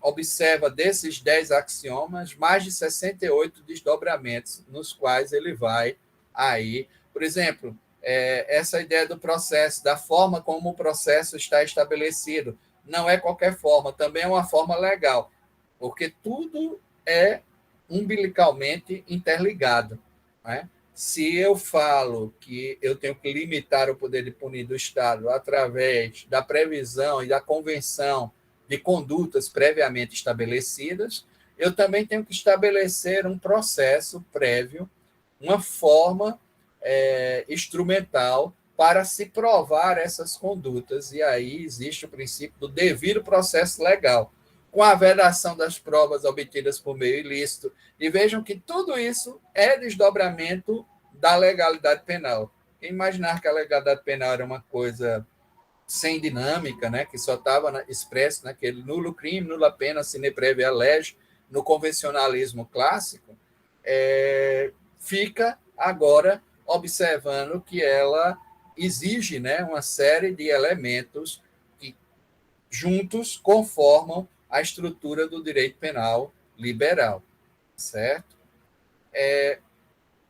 observa desses 10 axiomas mais de 68 desdobramentos, nos quais ele vai aí, por exemplo, essa ideia do processo, da forma como o processo está estabelecido, não é qualquer forma, também é uma forma legal, porque tudo é umbilicalmente interligado. Né? Se eu falo que eu tenho que limitar o poder de punir do Estado através da previsão e da convenção de condutas previamente estabelecidas, eu também tenho que estabelecer um processo prévio, uma forma instrumental para se provar essas condutas. E aí existe o princípio do devido processo legal, com a vedação das provas obtidas por meio ilícito. E vejam que tudo isso é desdobramento da legalidade penal. Quem imaginar que a legalidade penal era uma coisa sem dinâmica, né, que só estava expresso naquele nulo crime, nula pena, sine previa lege, no convencionalismo clássico, fica agora observando que ela exige, né, uma série de elementos que juntos conformam a estrutura do direito penal liberal, certo?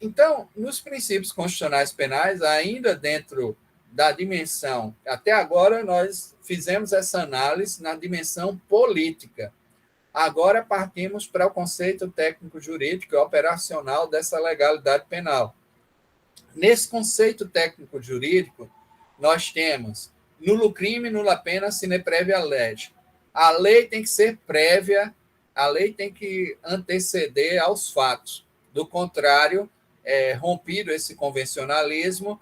Então, nos princípios constitucionais penais, ainda dentro da dimensão, até agora nós fizemos essa análise na dimensão política. Agora partimos para o conceito técnico-jurídico e operacional dessa legalidade penal. Nesse conceito técnico-jurídico, nós temos nulo crime, nula pena, sine previa lege. A lei tem que ser prévia, a lei tem que anteceder aos fatos. Do contrário, rompido esse convencionalismo,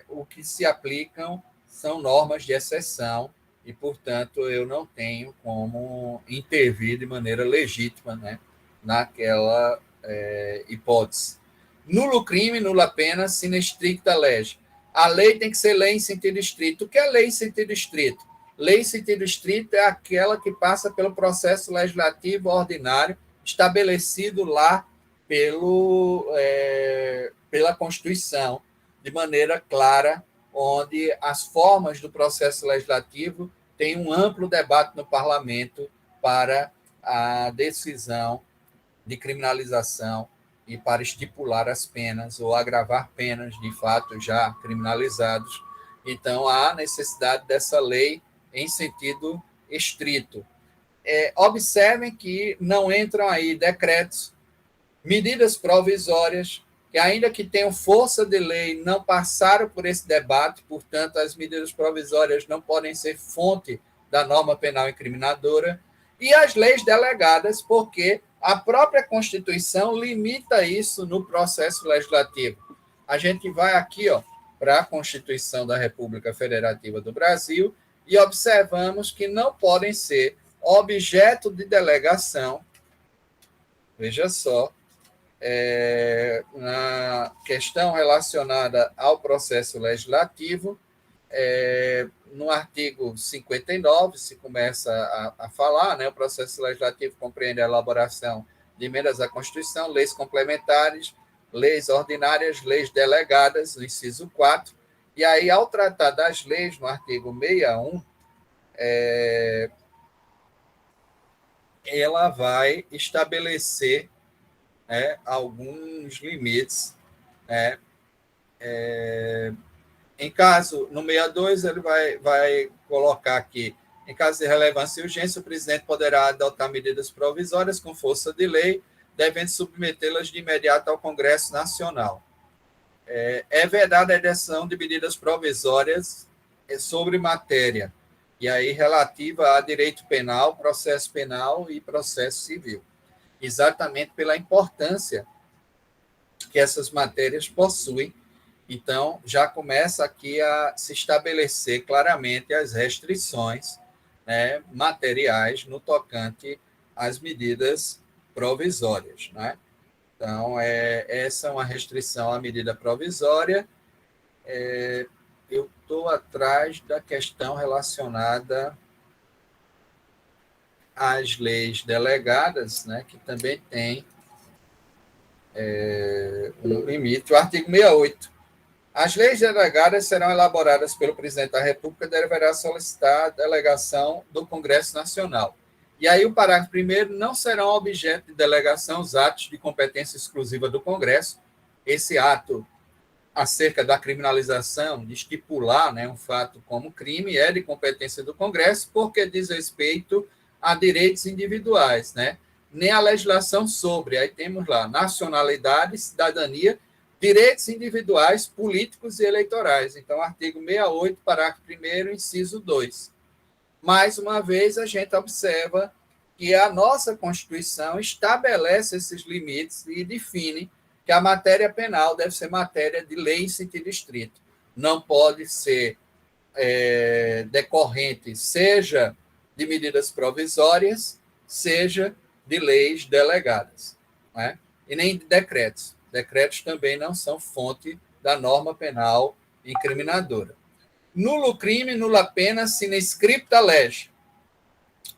o que se aplicam são normas de exceção e, portanto, eu não tenho como intervir de maneira legítima, né, naquela hipótese. Nulo crime, nula pena, sine stricta lege. A lei tem que ser lei em sentido estrito. O que é lei em sentido estrito? Lei em sentido estrito é aquela que passa pelo processo legislativo ordinário estabelecido lá pela Constituição, de maneira clara, onde as formas do processo legislativo têm um amplo debate no parlamento para a decisão de criminalização e para estipular as penas ou agravar penas de fato já criminalizados. Então, há necessidade dessa lei em sentido estrito. Observem que não entram aí decretos, medidas provisórias, que ainda que tenham força de lei, não passaram por esse debate, portanto, as medidas provisórias não podem ser fonte da norma penal incriminadora, e as leis delegadas, porque a própria Constituição limita isso no processo legislativo. A gente vai aqui para a Constituição da República Federativa do Brasil e observamos que não podem ser objeto de delegação, veja só, na questão relacionada ao processo legislativo, no artigo 59, se começa a falar, né, o processo legislativo compreende a elaboração de emendas à Constituição, leis complementares, leis ordinárias, leis delegadas, no inciso 4, e aí, ao tratar das leis, no artigo 61, ela vai estabelecer alguns limites, em caso, no 62, ele vai colocar aqui, em caso de relevância e urgência, o presidente poderá adotar medidas provisórias com força de lei, devendo submetê-las de imediato ao Congresso Nacional. É vedada a edição de medidas provisórias sobre matéria, e aí relativa a direito penal, processo penal e processo civil, exatamente pela importância que essas matérias possuem. Então, já começa aqui a se estabelecer claramente as restrições, né, materiais no tocante às medidas provisórias, né? Então, essa é uma restrição à medida provisória. Eu estou atrás da questão relacionada às leis delegadas, né, que também tem um limite. O artigo 68. As leis delegadas serão elaboradas pelo presidente da República e deverá solicitar a delegação do Congresso Nacional. E aí o parágrafo 1º, não serão objeto de delegação os atos de competência exclusiva do Congresso. Esse ato acerca da criminalização, de estipular, né, um fato como crime, é de competência do Congresso, porque diz respeito a direitos individuais, né? Nem a legislação sobre, aí temos lá, nacionalidade, cidadania, direitos individuais, políticos e eleitorais. Então, artigo 68, parágrafo 1º, inciso 2. Mais uma vez, a gente observa que a nossa Constituição estabelece esses limites e define que a matéria penal deve ser matéria de lei em sentido estrito. Não pode ser decorrente, seja de medidas provisórias, seja de leis delegadas, né? E nem de decretos. Decretos também não são fonte da norma penal incriminadora. Nulo crime, nula pena, sine scripta lege.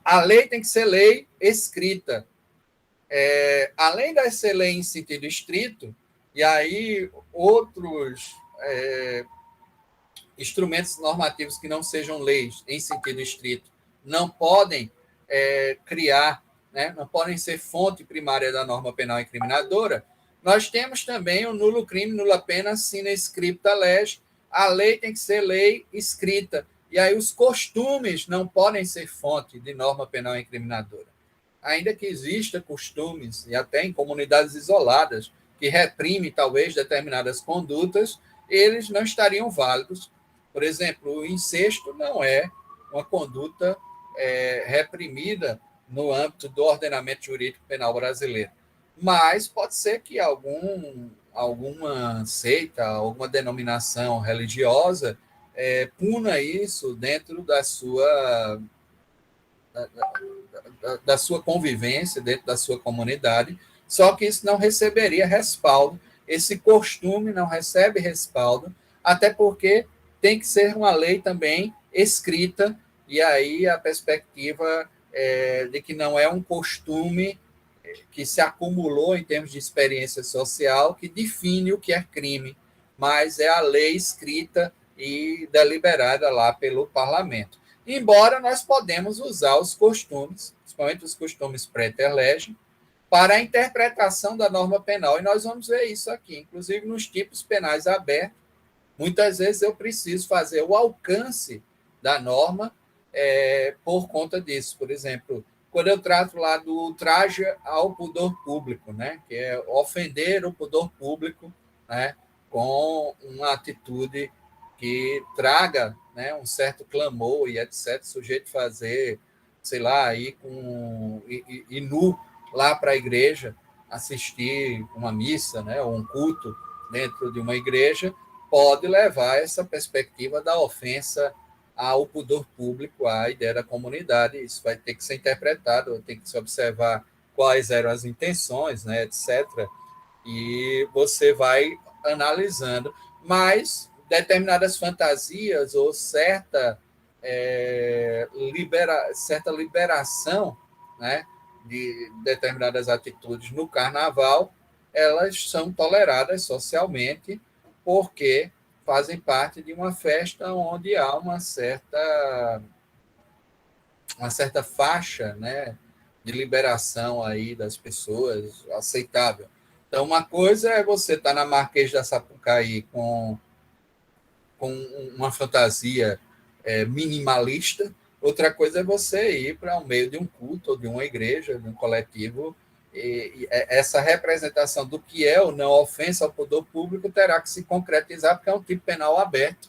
A lei tem que ser lei escrita. Além de ser lei em sentido estrito, e aí outros instrumentos normativos que não sejam leis em sentido estrito não podem criar, né, não podem ser fonte primária da norma penal incriminadora, nós temos também o nulo crime, nula pena, sine scripta lege. A lei tem que ser lei escrita. E aí os costumes não podem ser fonte de norma penal incriminadora. Ainda que exista costumes, e até em comunidades isoladas, que reprimem talvez determinadas condutas, eles não estariam válidos. Por exemplo, o incesto não é uma conduta reprimida no âmbito do ordenamento jurídico penal brasileiro. Mas pode ser que alguma seita, alguma denominação religiosa puna isso dentro da sua convivência, dentro da sua comunidade, só que isso não receberia respaldo, esse costume não recebe respaldo, até porque tem que ser uma lei também escrita, e aí a perspectiva de que não é um costume que se acumulou em termos de experiência social que define o que é crime, mas é a lei escrita e deliberada lá pelo parlamento. Embora nós podemos usar os costumes, principalmente os costumes pré-terlegem, para a interpretação da norma penal, e nós vamos ver isso aqui, inclusive nos tipos penais abertos. Muitas vezes eu preciso fazer o alcance da norma por conta disso. Por exemplo, quando eu trato lá do ultraje ao pudor público, né, que é ofender o pudor público, né, com uma atitude que traga, né, um certo clamor e etc., o sujeito fazer, sei lá, ir nu lá para a igreja, assistir uma missa, né, ou um culto dentro de uma igreja, pode levar essa perspectiva da ofensa ao pudor público, à ideia da comunidade. Isso vai ter que ser interpretado, tem que se observar quais eram as intenções, né, etc., e você vai analisando. Mas determinadas fantasias ou certa liberação, né, de determinadas atitudes no carnaval, elas são toleradas socialmente porque fazem parte de uma festa onde há uma certa faixa, né, de liberação aí das pessoas aceitável. Então, uma coisa é você estar na Marquês da Sapucaí com uma fantasia minimalista, outra coisa é você ir para o meio de um culto, ou de uma igreja, de um coletivo, e essa representação do que é ou não ofensa ao poder público terá que se concretizar, porque é um tipo penal aberto,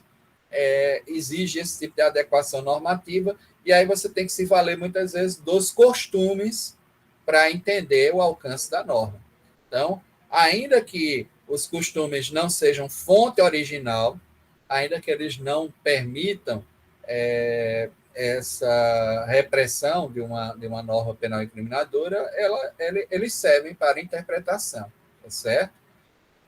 exige esse tipo de adequação normativa, e aí você tem que se valer muitas vezes dos costumes para entender o alcance da norma. Então, ainda que os costumes não sejam fonte original, ainda que eles não permitam essa repressão de uma norma penal incriminadora, eles servem para interpretação, tá certo?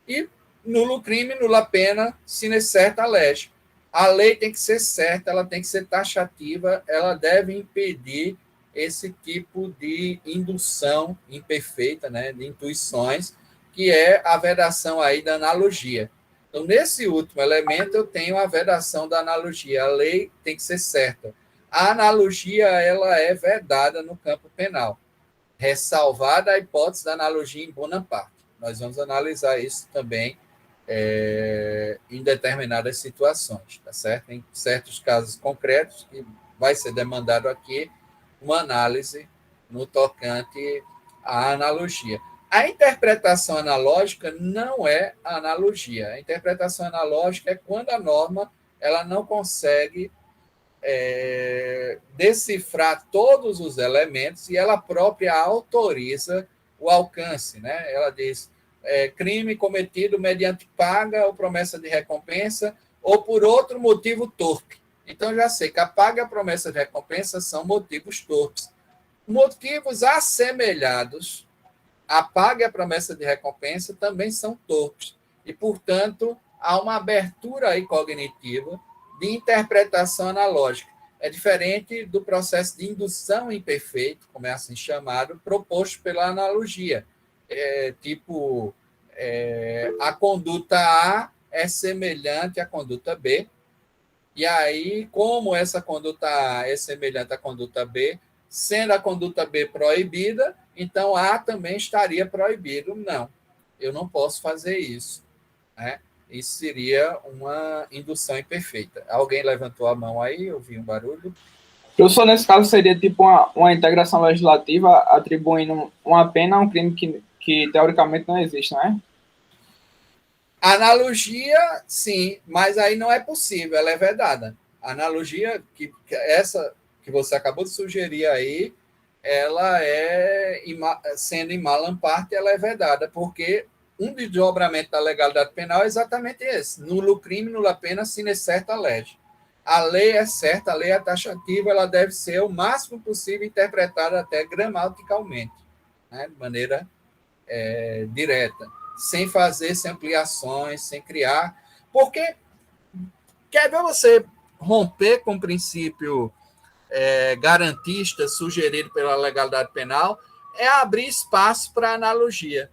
E nulo crime, nula pena, sine certa lege. A lei tem que ser certa, ela tem que ser taxativa, ela deve impedir esse tipo de indução imperfeita, né, de intuições, que é a vedação aí da analogia. Então, nesse último elemento, eu tenho a vedação da analogia. A lei tem que ser certa. A analogia ela é vedada no campo penal, ressalvada a hipótese da analogia em bona parte. Nós vamos analisar isso também em determinadas situações, tá certo? Em certos casos concretos, que vai ser demandado aqui uma análise no tocante à analogia. A interpretação analógica não é a analogia. A interpretação analógica é quando a norma ela não consegue decifrar todos os elementos e ela própria autoriza o alcance, né? Ela diz crime cometido mediante paga ou promessa de recompensa ou por outro motivo torpe. Então, já sei que a paga e a promessa de recompensa são motivos torpes. Motivos assemelhados à paga e a promessa de recompensa também são torpes. E, portanto, há uma abertura aí cognitiva de interpretação analógica. É diferente do processo de indução imperfeito, como é assim chamado, proposto pela analogia. A conduta A é semelhante à conduta B, e aí, como essa conduta A é semelhante à conduta B, sendo a conduta B proibida, então A também estaria proibido. Não, eu não posso fazer isso, né? Isso seria uma indução imperfeita. Alguém levantou a mão aí? Eu vi um barulho. Professor, nesse caso, seria tipo uma integração legislativa atribuindo uma pena a um crime que teoricamente não existe, não é? Analogia, sim, mas aí não é possível, ela é vedada. A analogia, essa que você acabou de sugerir aí, ela sendo em malam parte, ela é vedada, porque um desdobramento da legalidade penal é exatamente esse: nulo crime, nula pena, sine certa lege. a lei é certa, a lei é taxativa, ela deve ser o máximo possível interpretada até gramaticalmente, né, de maneira direta, sem fazer sem ampliações, sem criar. Porque quer ver você romper com o princípio garantista sugerido pela legalidade penal, é abrir espaço para analogia.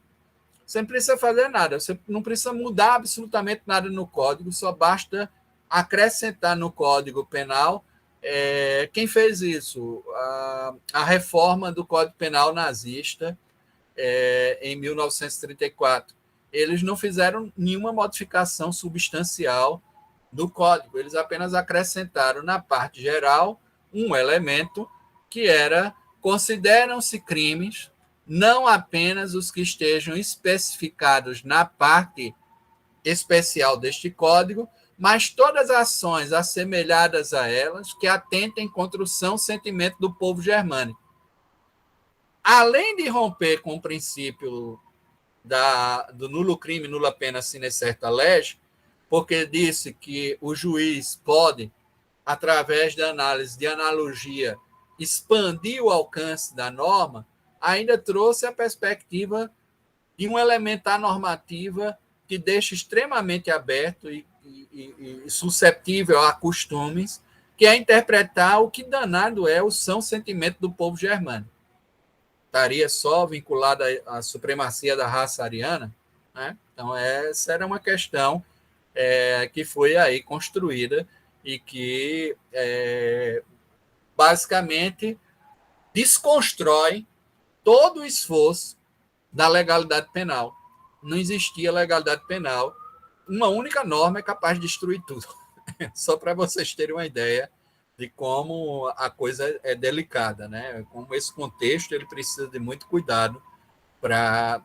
Você não precisa fazer nada, você não precisa mudar absolutamente nada no código, só basta acrescentar no Código Penal. Quem fez isso? A reforma do Código Penal nazista, em 1934. Eles não fizeram nenhuma modificação substancial do código, eles apenas acrescentaram na parte geral um elemento que era: consideram-se crimes não apenas os que estejam especificados na parte especial deste código, mas todas as ações assemelhadas a elas que atentem contra o são sentimento do povo germânico. Além de romper com o princípio do nulo crime, nula pena sine certa lege, porque disse que o juiz pode, através da análise de analogia, expandir o alcance da norma, ainda trouxe a perspectiva de uma elementar normativa que deixa extremamente aberto e suscetível a costumes, que é interpretar o que danado é o são sentimento do povo germânico. Estaria só vinculada à supremacia da raça ariana, né? Então, essa era uma questão que foi aí construída e que, basicamente, desconstrói todo o esforço da legalidade penal. Não existia legalidade penal. Uma única norma é capaz de destruir tudo. Só para vocês terem uma ideia de como a coisa é delicada, né? Como esse contexto ele precisa de muito cuidado para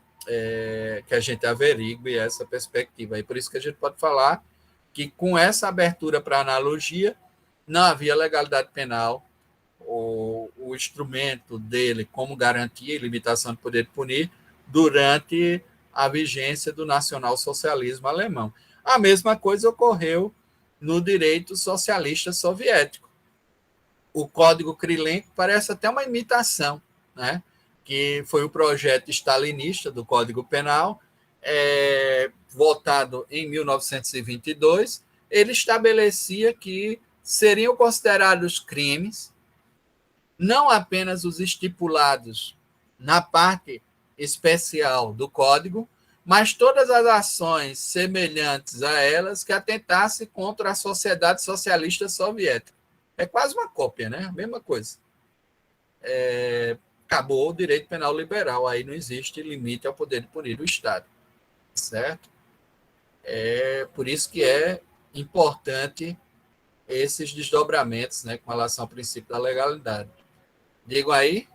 que a gente averigue essa perspectiva. E por isso que a gente pode falar que, com essa abertura para analogia, não havia legalidade penal, o instrumento dele como garantia e limitação de poder de punir durante a vigência do nacionalsocialismo alemão. A mesma coisa ocorreu no direito socialista soviético. O Código Krylenko parece até uma imitação, né? Que foi o projeto stalinista do Código Penal, votado em 1922. Ele estabelecia que seriam considerados crimes não apenas os estipulados na parte especial do Código, mas todas as ações semelhantes a elas que atentassem contra a sociedade socialista soviética. É quase uma cópia, né? A mesma coisa. Acabou o direito penal liberal, aí não existe limite ao poder de punir do Estado, certo? Por isso que é importante esses desdobramentos, né, com relação ao princípio da legalidade. Digo aí.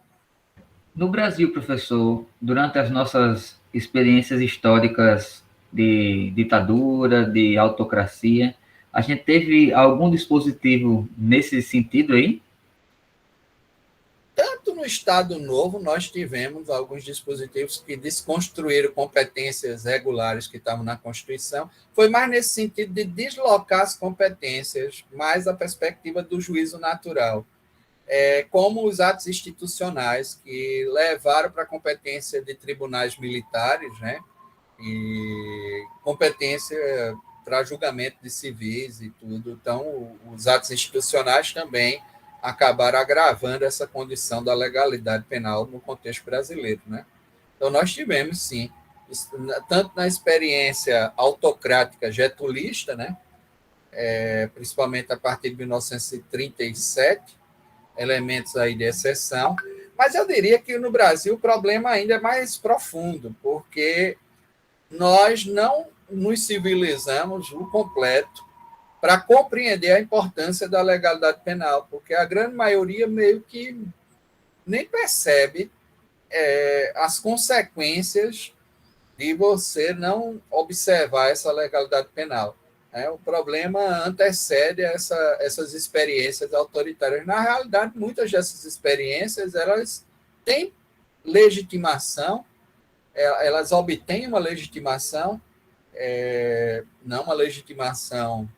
No Brasil, professor, durante as nossas experiências históricas de ditadura, de autocracia, a gente teve algum dispositivo nesse sentido aí? Tanto no Estado Novo, nós tivemos alguns dispositivos que desconstruíram competências regulares que estavam na Constituição. Foi mais nesse sentido de deslocar as competências, mais a perspectiva do juízo natural. Como os atos institucionais que levaram para a competência de tribunais militares, né, e competência para julgamento de civis e tudo. Então, os atos institucionais também acabaram agravando essa condição da legalidade penal no contexto brasileiro, né? Então, nós tivemos, sim, tanto na experiência autocrática getulista, né, principalmente a partir de 1937, elementos aí de exceção, mas eu diria que no Brasil o problema ainda é mais profundo, porque nós não nos civilizamos no completo para compreender a importância da legalidade penal, porque a grande maioria meio que nem percebe as consequências de você não observar essa legalidade penal. O problema antecede essas experiências autoritárias. Na realidade, muitas dessas experiências elas têm legitimação, elas obtêm uma legitimação, não uma legitimação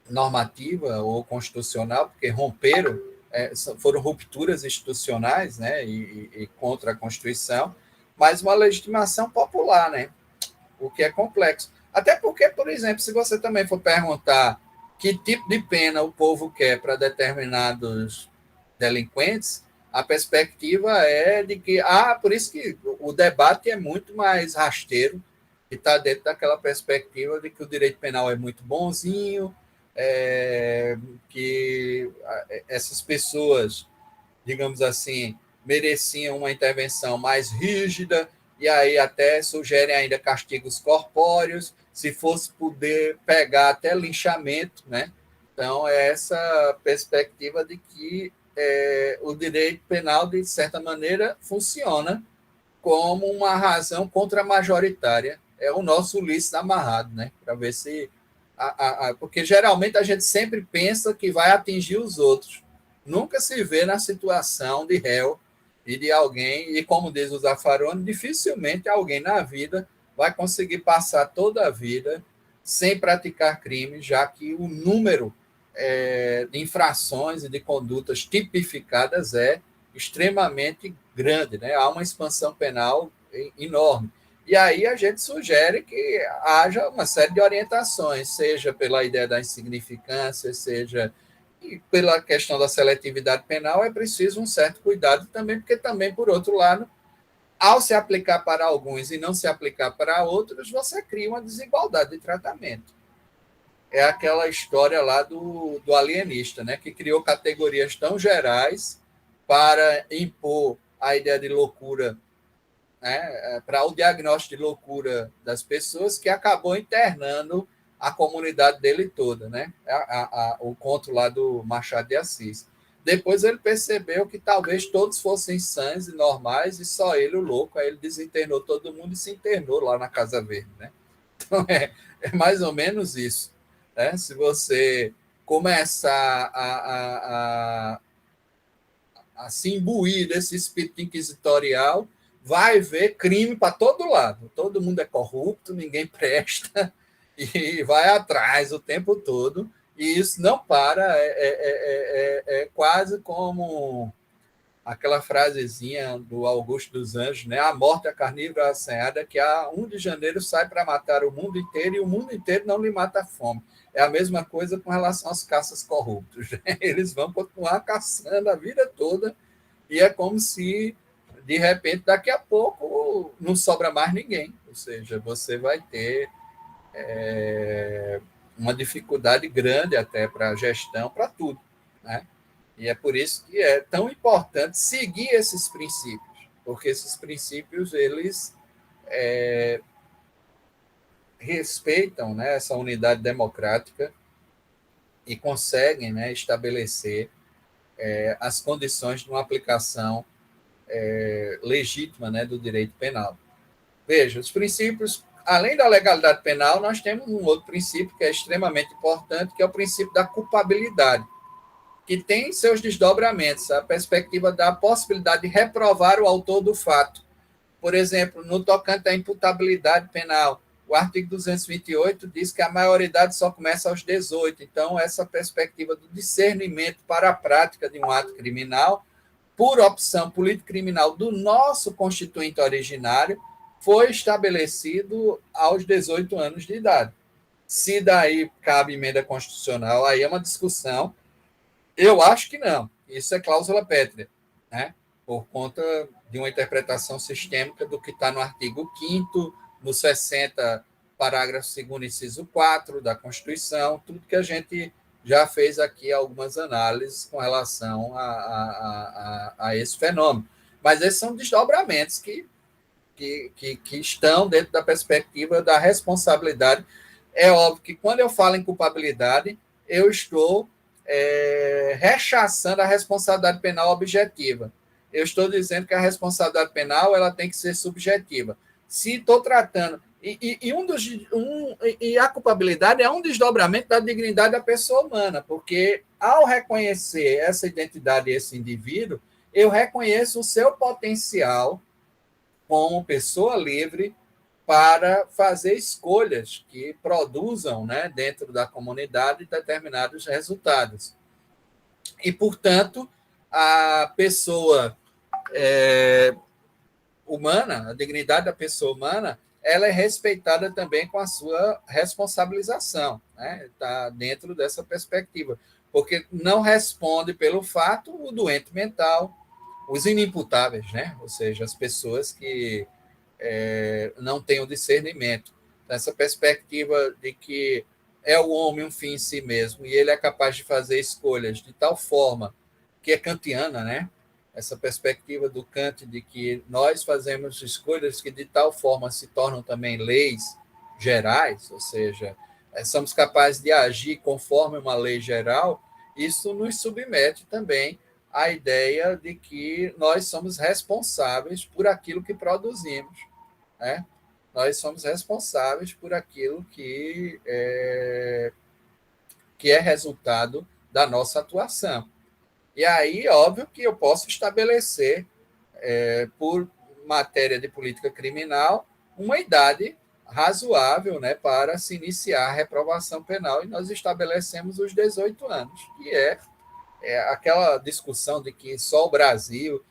normativa ou constitucional, porque romperam, foram rupturas institucionais, né, e contra a Constituição, mas uma legitimação popular, né, o que é complexo. Até porque, por exemplo, se você também for perguntar que tipo de pena o povo quer para determinados delinquentes, a perspectiva é de que, por isso que o debate é muito mais rasteiro, e está dentro daquela perspectiva de que o direito penal é muito bonzinho, que essas pessoas, digamos assim, mereciam uma intervenção mais rígida, e aí até sugerem ainda castigos corpóreos, se fosse poder pegar até linchamento, né? Então, é essa perspectiva de que o direito penal, de certa maneira, funciona como uma razão contra-majoritária. É o nosso Ulisses amarrado, né? Para ver se... porque geralmente a gente sempre pensa que vai atingir os outros. Nunca se vê na situação de réu e de alguém, e como diz o Zaffaroni, dificilmente alguém na vida vai conseguir passar toda a vida sem praticar crime, já que o número de infrações e de condutas tipificadas é extremamente grande, né? Há uma expansão penal enorme. E aí a gente sugere que haja uma série de orientações, seja pela ideia da insignificância, seja pela questão da seletividade penal, é preciso um certo cuidado também, porque também, por outro lado, ao se aplicar para alguns e não se aplicar para outros, você cria uma desigualdade de tratamento. É aquela história lá do alienista, né, que criou categorias tão gerais para impor a ideia de loucura, né, para o diagnóstico de loucura das pessoas, que acabou internando a comunidade dele toda, né? O conto lá do Machado de Assis. Depois ele percebeu que talvez todos fossem sãs e normais e só ele, o louco. Aí ele desinternou todo mundo e se internou lá na Casa Verde, né? Então é mais ou menos isso, né? Se você começar a se imbuir desse espírito inquisitorial, vai ver crime para todo lado. Todo mundo é corrupto, ninguém presta, e vai atrás o tempo todo, e isso não para, é quase como aquela frasezinha do Augusto dos Anjos, né? A morte é carnívora assanhada, que a 1 de janeiro sai para matar o mundo inteiro, e o mundo inteiro não lhe mata a fome. É a mesma coisa com relação aos caças corruptos, né? Eles vão continuar caçando a vida toda, e é como se, de repente, daqui a pouco, não sobra mais ninguém. Ou seja, você vai ter uma dificuldade grande até para a gestão, para tudo, né? E é por isso que é tão importante seguir esses princípios, porque esses princípios, eles respeitam, né, essa unidade democrática e conseguem, né, estabelecer as condições de uma aplicação legítima, né, do direito penal. Veja, os princípios, além da legalidade penal, nós temos um outro princípio que é extremamente importante, que é o princípio da culpabilidade, que tem seus desdobramentos, a perspectiva da possibilidade de reprovar o autor do fato. Por exemplo, no tocante à imputabilidade penal, o artigo 228 diz que a maioridade só começa aos 18. Então, essa perspectiva do discernimento para a prática de um ato criminal, por opção político-criminal do nosso constituinte originário, foi estabelecido aos 18 anos de idade. Se daí cabe emenda constitucional, aí é uma discussão. Eu acho que não. Isso é cláusula pétrea, né? Por conta de uma interpretação sistêmica do que está no artigo 5º, no 60, parágrafo 2º, inciso 4 da Constituição, tudo que a gente já fez aqui algumas análises com relação a esse fenômeno. Mas esses são desdobramentos que estão dentro da perspectiva da responsabilidade. É óbvio que quando eu falo em culpabilidade, eu estou rechaçando a responsabilidade penal objetiva. Eu estou dizendo que a responsabilidade penal ela tem que ser subjetiva. Se estou tratando... E a culpabilidade é um desdobramento da dignidade da pessoa humana, porque ao reconhecer essa identidade e esse indivíduo, eu reconheço o seu potencial como pessoa livre para fazer escolhas que produzam, né, dentro da comunidade determinados resultados. E, portanto, a pessoa humana, a dignidade da pessoa humana, ela é respeitada também com a sua responsabilização, né? Está dentro dessa perspectiva, porque não responde pelo fato o doente mental, os inimputáveis, né? Ou seja, as pessoas que não têm o discernimento. Essa perspectiva de que é o homem um fim em si mesmo e ele é capaz de fazer escolhas de tal forma, que é kantiana, né? Essa perspectiva do Kant de que nós fazemos escolhas que de tal forma se tornam também leis gerais, ou seja, somos capazes de agir conforme uma lei geral, isso nos submete também à ideia de que nós somos responsáveis por aquilo que produzimos, né? Nós somos responsáveis por aquilo que é resultado da nossa atuação. E aí, óbvio que eu posso estabelecer, por matéria de política criminal, uma idade razoável, né, para se iniciar a reprovação penal, e nós estabelecemos os 18 anos, que é aquela discussão de que só o Brasil,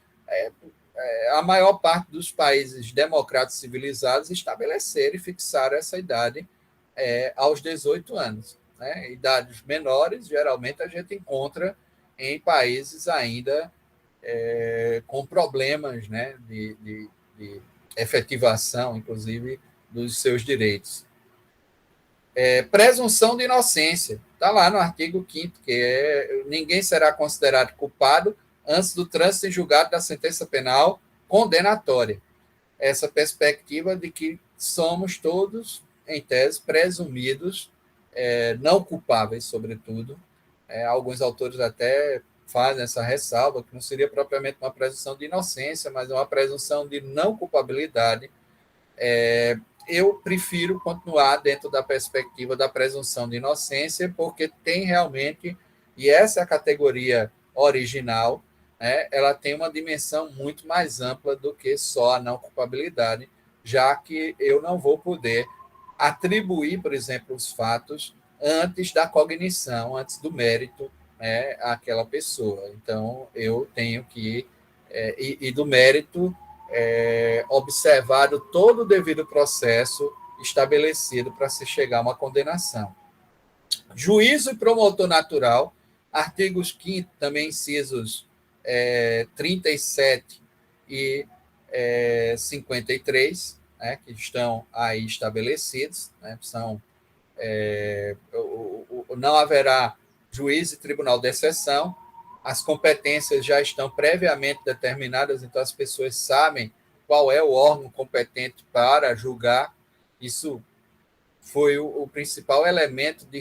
a maior parte dos países democráticos civilizados estabeleceram e fixaram essa idade aos 18 anos. Né? Idades menores, geralmente, a gente encontra em países ainda com problemas, né, de efetivação, inclusive, dos seus direitos. Presunção de inocência. Está lá no artigo 5º, que ninguém será considerado culpado antes do trânsito em julgado da sentença penal condenatória. Essa perspectiva de que somos todos, em tese, presumidos não culpáveis, sobretudo. Alguns autores até fazem essa ressalva, que não seria propriamente uma presunção de inocência, mas uma presunção de não culpabilidade. Eu prefiro continuar dentro da perspectiva da presunção de inocência, porque tem realmente, e essa é a categoria original, né, ela tem uma dimensão muito mais ampla do que só a não culpabilidade, já que eu não vou poder atribuir, por exemplo, os fatos antes da cognição, antes do mérito, né, àquela pessoa. Então, eu tenho que, e do mérito, observado todo o devido processo estabelecido para se chegar a uma condenação. Juízo e promotor natural, artigos 5º, também incisos 37 e 53, né, que estão aí estabelecidos, né, são não haverá juiz e tribunal de exceção, as competências já estão previamente determinadas, então as pessoas sabem qual é o órgão competente para julgar. Isso foi o principal elemento de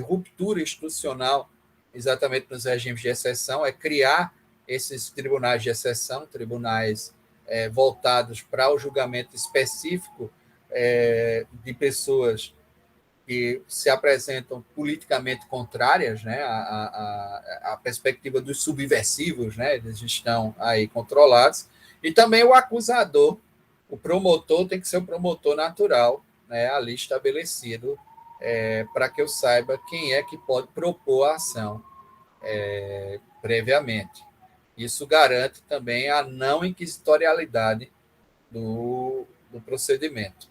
ruptura institucional, exatamente nos regimes de exceção, é criar esses tribunais de exceção, tribunais voltados para o julgamento específico de pessoas que se apresentam politicamente contrárias, né, à perspectiva dos subversivos, né, eles estão aí controlados, e também o acusador, o promotor tem que ser o promotor natural, né, ali estabelecido, para que eu saiba quem é que pode propor a ação previamente. Isso garante também a não inquisitorialidade do procedimento.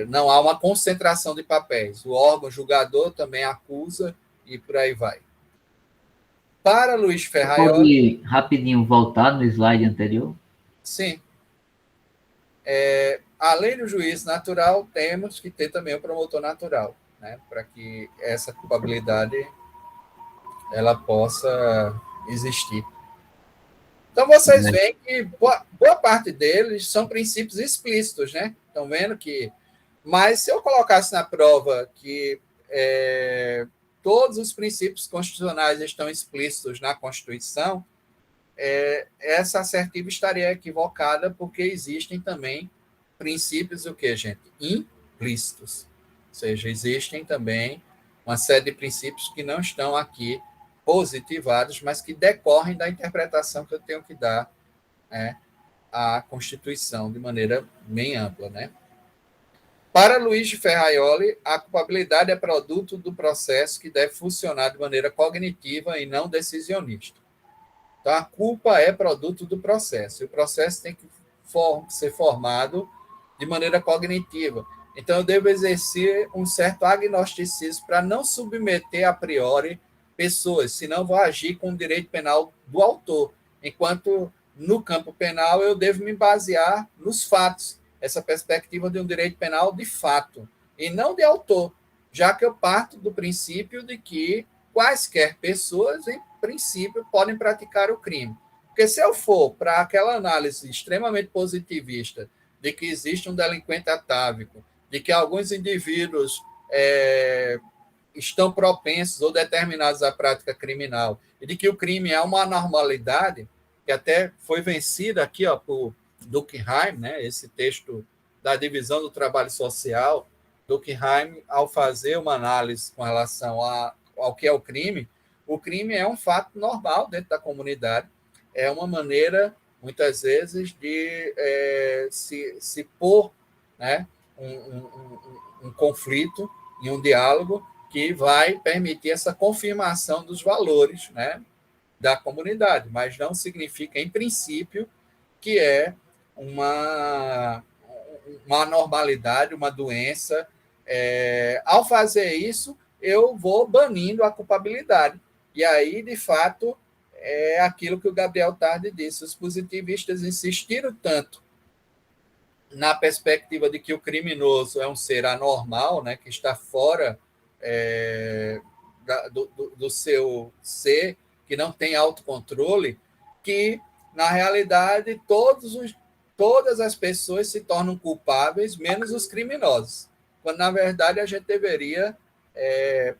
Não há uma concentração de papéis. O órgão julgador também acusa e por aí vai. Para Luiz Ferraioli... Pode rapidinho voltar no slide anterior? Sim. Além do juiz natural, temos que ter também o promotor natural, né, para que essa culpabilidade ela possa existir. Então, vocês veem que boa parte deles são princípios explícitos, né? Estão vendo que... Mas, se eu colocasse na prova que todos os princípios constitucionais estão explícitos na Constituição, essa assertiva estaria equivocada, porque existem também princípios, o quê, gente? Implícitos. Ou seja, existem também uma série de princípios que não estão aqui positivados, mas que decorrem da interpretação que eu tenho que dar à Constituição de maneira bem ampla, né? Para Luiz de Ferraioli, a culpabilidade é produto do processo que deve funcionar de maneira cognitiva e não decisionista. Então, a culpa é produto do processo, e o processo tem que ser formado de maneira cognitiva. Então, eu devo exercer um certo agnosticismo para não submeter a priori pessoas, senão vou agir com o direito penal do autor, enquanto no campo penal eu devo me basear nos fatos, essa perspectiva de um direito penal de fato, e não de autor, já que eu parto do princípio de que quaisquer pessoas, em princípio, podem praticar o crime. Porque se eu for para aquela análise extremamente positivista de que existe um delinquente atávico, de que alguns indivíduos estão propensos ou determinados à prática criminal, e de que o crime é uma anormalidade, que até foi vencida aqui por Durkheim, né, esse texto da divisão do trabalho social, Durkheim, ao fazer uma análise com relação ao que é o crime é um fato normal dentro da comunidade, é uma maneira, muitas vezes, de se pôr, né, um conflito e um diálogo que vai permitir essa confirmação dos valores, né, da comunidade, mas não significa, em princípio, que é uma anormalidade, uma doença. Ao fazer isso, eu vou banindo a culpabilidade. E aí, de fato, é aquilo que o Gabriel Tarde disse. Os positivistas insistiram tanto na perspectiva de que o criminoso é um ser anormal, né, que está fora do seu ser, que não tem autocontrole, que, na realidade, todas as pessoas se tornam culpáveis, menos os criminosos. Quando, na verdade, a gente deveria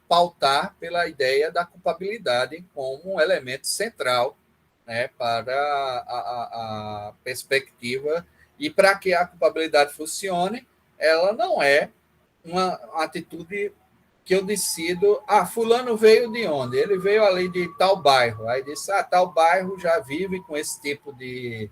pautar pela ideia da culpabilidade como um elemento central, né, para a perspectiva. E para que a culpabilidade funcione, ela não é uma atitude que eu decido, fulano veio de onde? Ele veio ali de tal bairro. Aí disse, tal bairro já vive com esse tipo de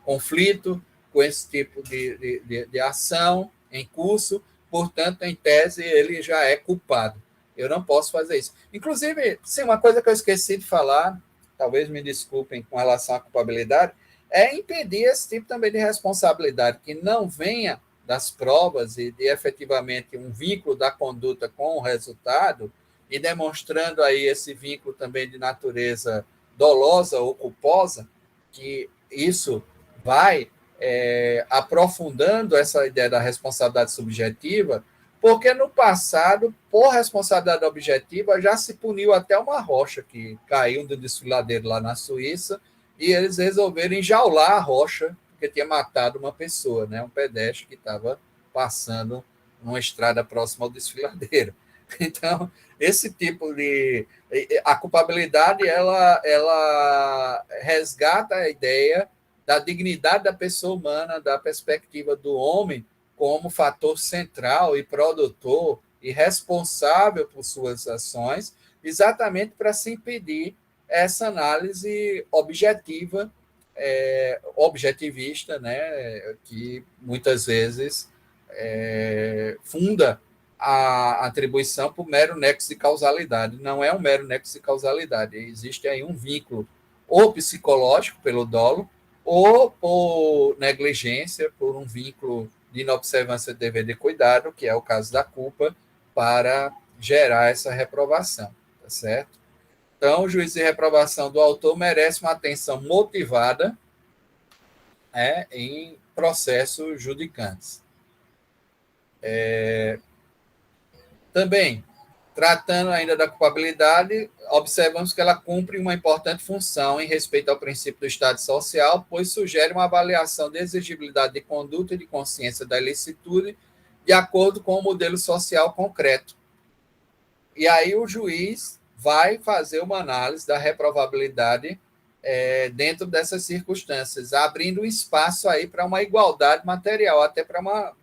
conflito, com esse tipo de ação em curso, portanto, em tese, ele já é culpado. Eu não posso fazer isso. Inclusive, sim, uma coisa que eu esqueci de falar, talvez me desculpem com relação à culpabilidade, é impedir esse tipo também de responsabilidade, que não venha das provas e de efetivamente um vínculo da conduta com o resultado, e demonstrando aí esse vínculo também de natureza dolosa ou culposa, que isso vai aprofundando essa ideia da responsabilidade subjetiva, porque no passado, por responsabilidade objetiva, já se puniu até uma rocha que caiu do desfiladeiro lá na Suíça, e eles resolveram enjaular a rocha, porque tinha matado uma pessoa, né, um pedestre que estava passando numa estrada próxima ao desfiladeiro. Então, esse tipo de... A culpabilidade, ela resgata a ideia da dignidade da pessoa humana, da perspectiva do homem como fator central e produtor e responsável por suas ações, exatamente para se impedir essa análise objetiva, objetivista, né, que muitas vezes funda a atribuição por mero nexo de causalidade. Não é um mero nexo de causalidade, existe aí um vínculo ou psicológico pelo dolo, ou por negligência, por um vínculo de inobservância de dever de cuidado, que é o caso da culpa, para gerar essa reprovação, tá certo? Então, o juízo de reprovação do autor merece uma atenção motivada em processos judicantes. Também, tratando ainda da culpabilidade, observamos que ela cumpre uma importante função em respeito ao princípio do Estado social, pois sugere uma avaliação de exigibilidade de conduta e de consciência da ilicitude de acordo com o modelo social concreto. E aí o juiz vai fazer uma análise da reprovabilidade dentro dessas circunstâncias, abrindo um espaço aí para uma igualdade material, até para uma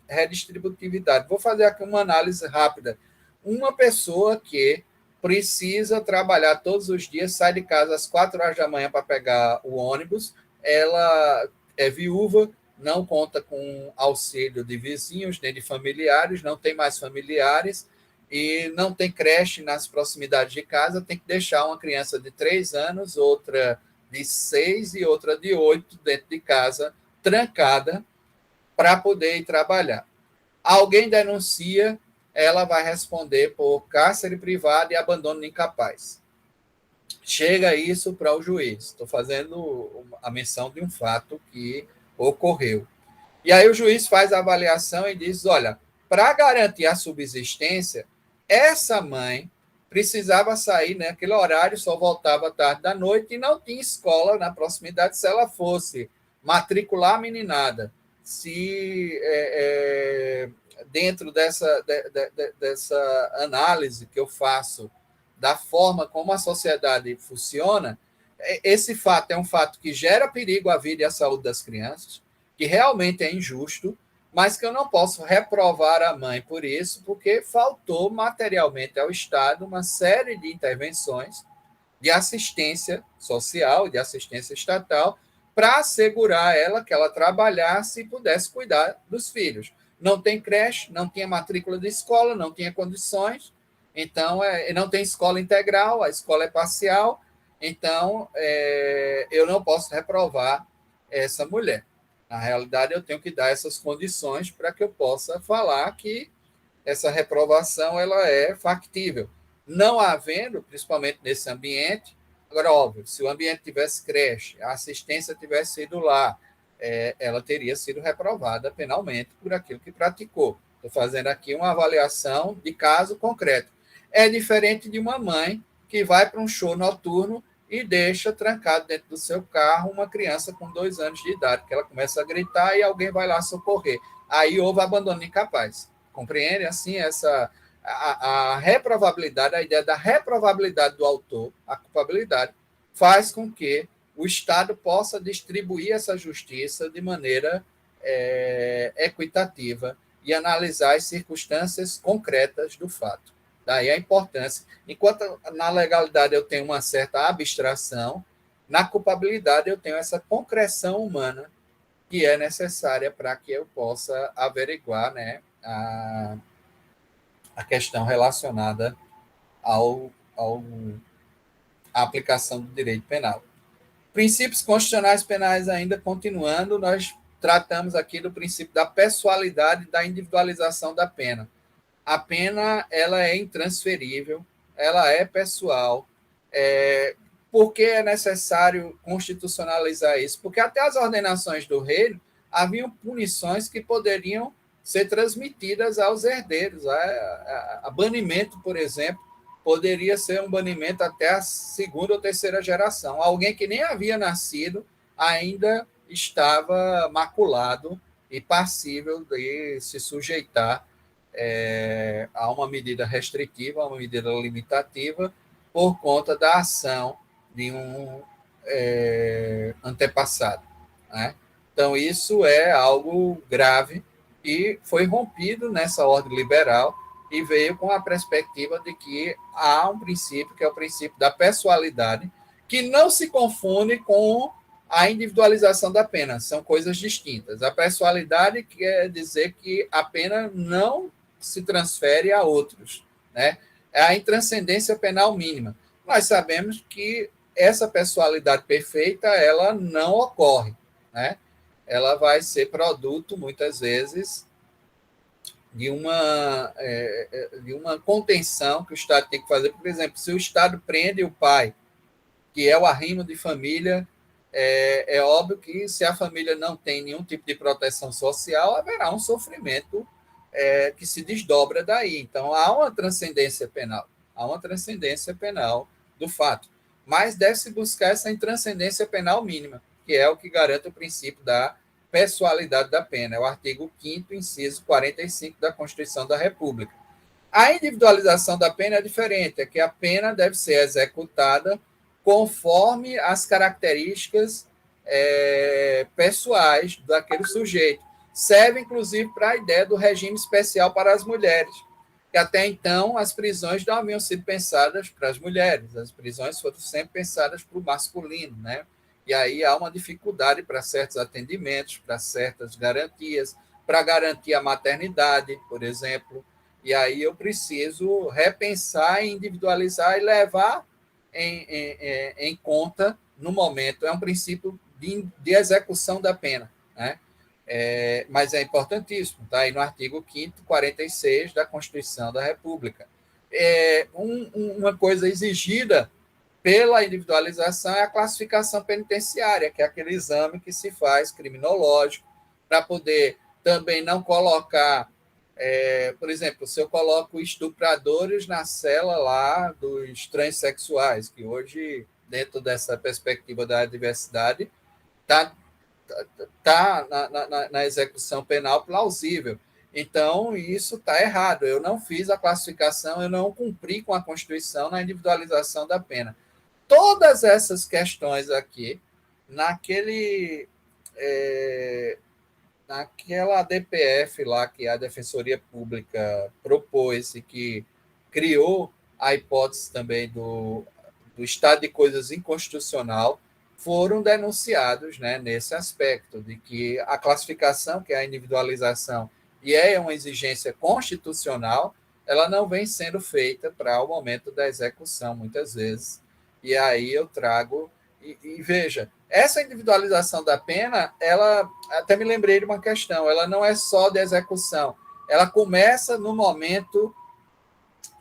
redistributividade. Vou fazer aqui uma análise rápida. Uma pessoa que precisa trabalhar todos os dias, sai de casa às 4 horas da manhã para pegar o ônibus, ela é viúva, não conta com auxílio de vizinhos, nem de familiares, não tem mais familiares, e não tem creche nas proximidades de casa, tem que deixar uma criança de 3 anos, outra de 6 e outra de 8 dentro de casa, trancada, para poder ir trabalhar. Alguém denuncia, ela vai responder por cárcere privado e abandono incapaz. Chega isso para o juiz. Estou fazendo a menção de um fato que ocorreu. E aí o juiz faz a avaliação e diz, olha, para garantir a subsistência, essa mãe precisava sair naquele horário, só voltava tarde da noite e não tinha escola na proximidade. Se ela fosse matricular a meninada, se dentro dessa análise que eu faço da forma como a sociedade funciona, esse fato é um fato que gera perigo à vida e à saúde das crianças, que realmente é injusto, mas que eu não posso reprovar a mãe por isso, porque faltou materialmente ao Estado uma série de intervenções de assistência social, de assistência estatal, para assegurar a ela que ela trabalhasse e pudesse cuidar dos filhos. Não tem creche, não tinha matrícula de escola, não tinha condições, então não tem escola integral, a escola é parcial, então eu não posso reprovar essa mulher. Na realidade, eu tenho que dar essas condições para que eu possa falar que essa reprovação ela é factível. Não havendo, principalmente nesse ambiente, agora, óbvio, se o ambiente tivesse creche, a assistência tivesse sido lá, ela teria sido reprovada penalmente por aquilo que praticou. Estou fazendo aqui uma avaliação de caso concreto. É diferente de uma mãe que vai para um show noturno e deixa trancado dentro do seu carro uma criança com 2 anos de idade, que ela começa a gritar e alguém vai lá socorrer. Aí houve abandono incapaz. Compreende? Assim, a reprovabilidade, a ideia da reprovabilidade do autor, a culpabilidade, faz com que o Estado possa distribuir essa justiça de maneira equitativa e analisar as circunstâncias concretas do fato. Daí a importância. Enquanto na legalidade eu tenho uma certa abstração, na culpabilidade eu tenho essa concreção humana que é necessária para que eu possa averiguar, né, a questão relacionada à aplicação do direito penal. Princípios constitucionais penais ainda continuando, nós tratamos aqui do princípio da pessoalidade e da individualização da pena. A pena ela é intransferível, ela é pessoal. Por que é necessário constitucionalizar isso? Porque até as ordenações do reino haviam punições que poderiam ser transmitidas aos herdeiros. A banimento, por exemplo, poderia ser um banimento até a 2ª ou 3ª geração. Alguém que nem havia nascido ainda estava maculado e passível de se sujeitar a uma medida restritiva, a uma medida limitativa, por conta da ação de um antepassado, né? Então, isso é algo grave e foi rompido nessa ordem liberal e veio com a perspectiva de que há um princípio, que é o princípio da pessoalidade, que não se confunde com a individualização da pena, são coisas distintas. A pessoalidade quer dizer que a pena não se transfere a outros, né? É a intranscendência penal mínima. Nós sabemos que essa pessoalidade perfeita, ela não ocorre, né? Ela vai ser produto, muitas vezes, de uma contenção que o Estado tem que fazer. Por exemplo, se o Estado prende o pai, que é o arrimo de família, é óbvio que se a família não tem nenhum tipo de proteção social, haverá um sofrimento que se desdobra daí. Então, há uma transcendência penal do fato. Mas deve-se buscar essa intranscendência penal mínima, que é o que garante o princípio da pessoalidade da pena. É o artigo 5º, inciso 45 da Constituição da República. A individualização da pena é diferente, é que a pena deve ser executada conforme as características pessoais daquele sujeito. Serve, inclusive, para a ideia do regime especial para as mulheres, que até então as prisões não haviam sido pensadas para as mulheres, as prisões foram sempre pensadas para o masculino, né? E aí há uma dificuldade para certos atendimentos, para certas garantias, para garantir a maternidade, por exemplo. E aí eu preciso repensar, individualizar e levar em conta no momento. É um princípio de execução da pena, né? Mas é importantíssimo, está aí no artigo 5º, 46 da Constituição da República. Uma coisa exigida pela individualização é a classificação penitenciária, que é aquele exame que se faz criminológico, para poder também não colocar, por exemplo, se eu coloco estupradores na cela lá dos transexuais, que hoje, dentro dessa perspectiva da diversidade, está na execução penal plausível. Então, isso está errado. Eu não fiz a classificação, eu não cumpri com a Constituição na individualização da pena. Todas essas questões aqui, naquela DPF lá que a Defensoria Pública propôs e que criou a hipótese também do estado de coisas inconstitucional, foram denunciados, né, nesse aspecto, de que a classificação, que é a individualização, e é uma exigência constitucional, ela não vem sendo feita para o momento da execução, muitas vezes. E aí eu trago... E veja, essa individualização da pena, ela, até me lembrei de uma questão, ela não é só de execução, ela começa no momento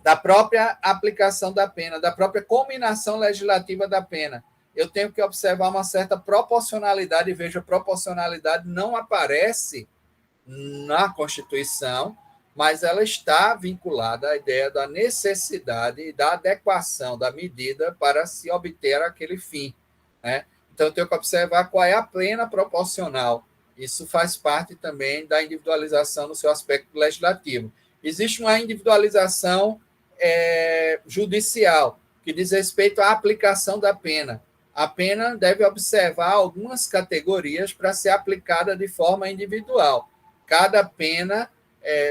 da própria aplicação da pena, da própria cominação legislativa da pena. Eu tenho que observar uma certa proporcionalidade, e veja, a proporcionalidade não aparece na Constituição, mas ela está vinculada à ideia da necessidade e da adequação da medida para se obter aquele fim, né? Então, eu tenho que observar qual é a pena proporcional. Isso faz parte também da individualização no seu aspecto legislativo. Existe uma individualização judicial, que diz respeito à aplicação da pena. A pena deve observar algumas categorias para ser aplicada de forma individual. Cada pena,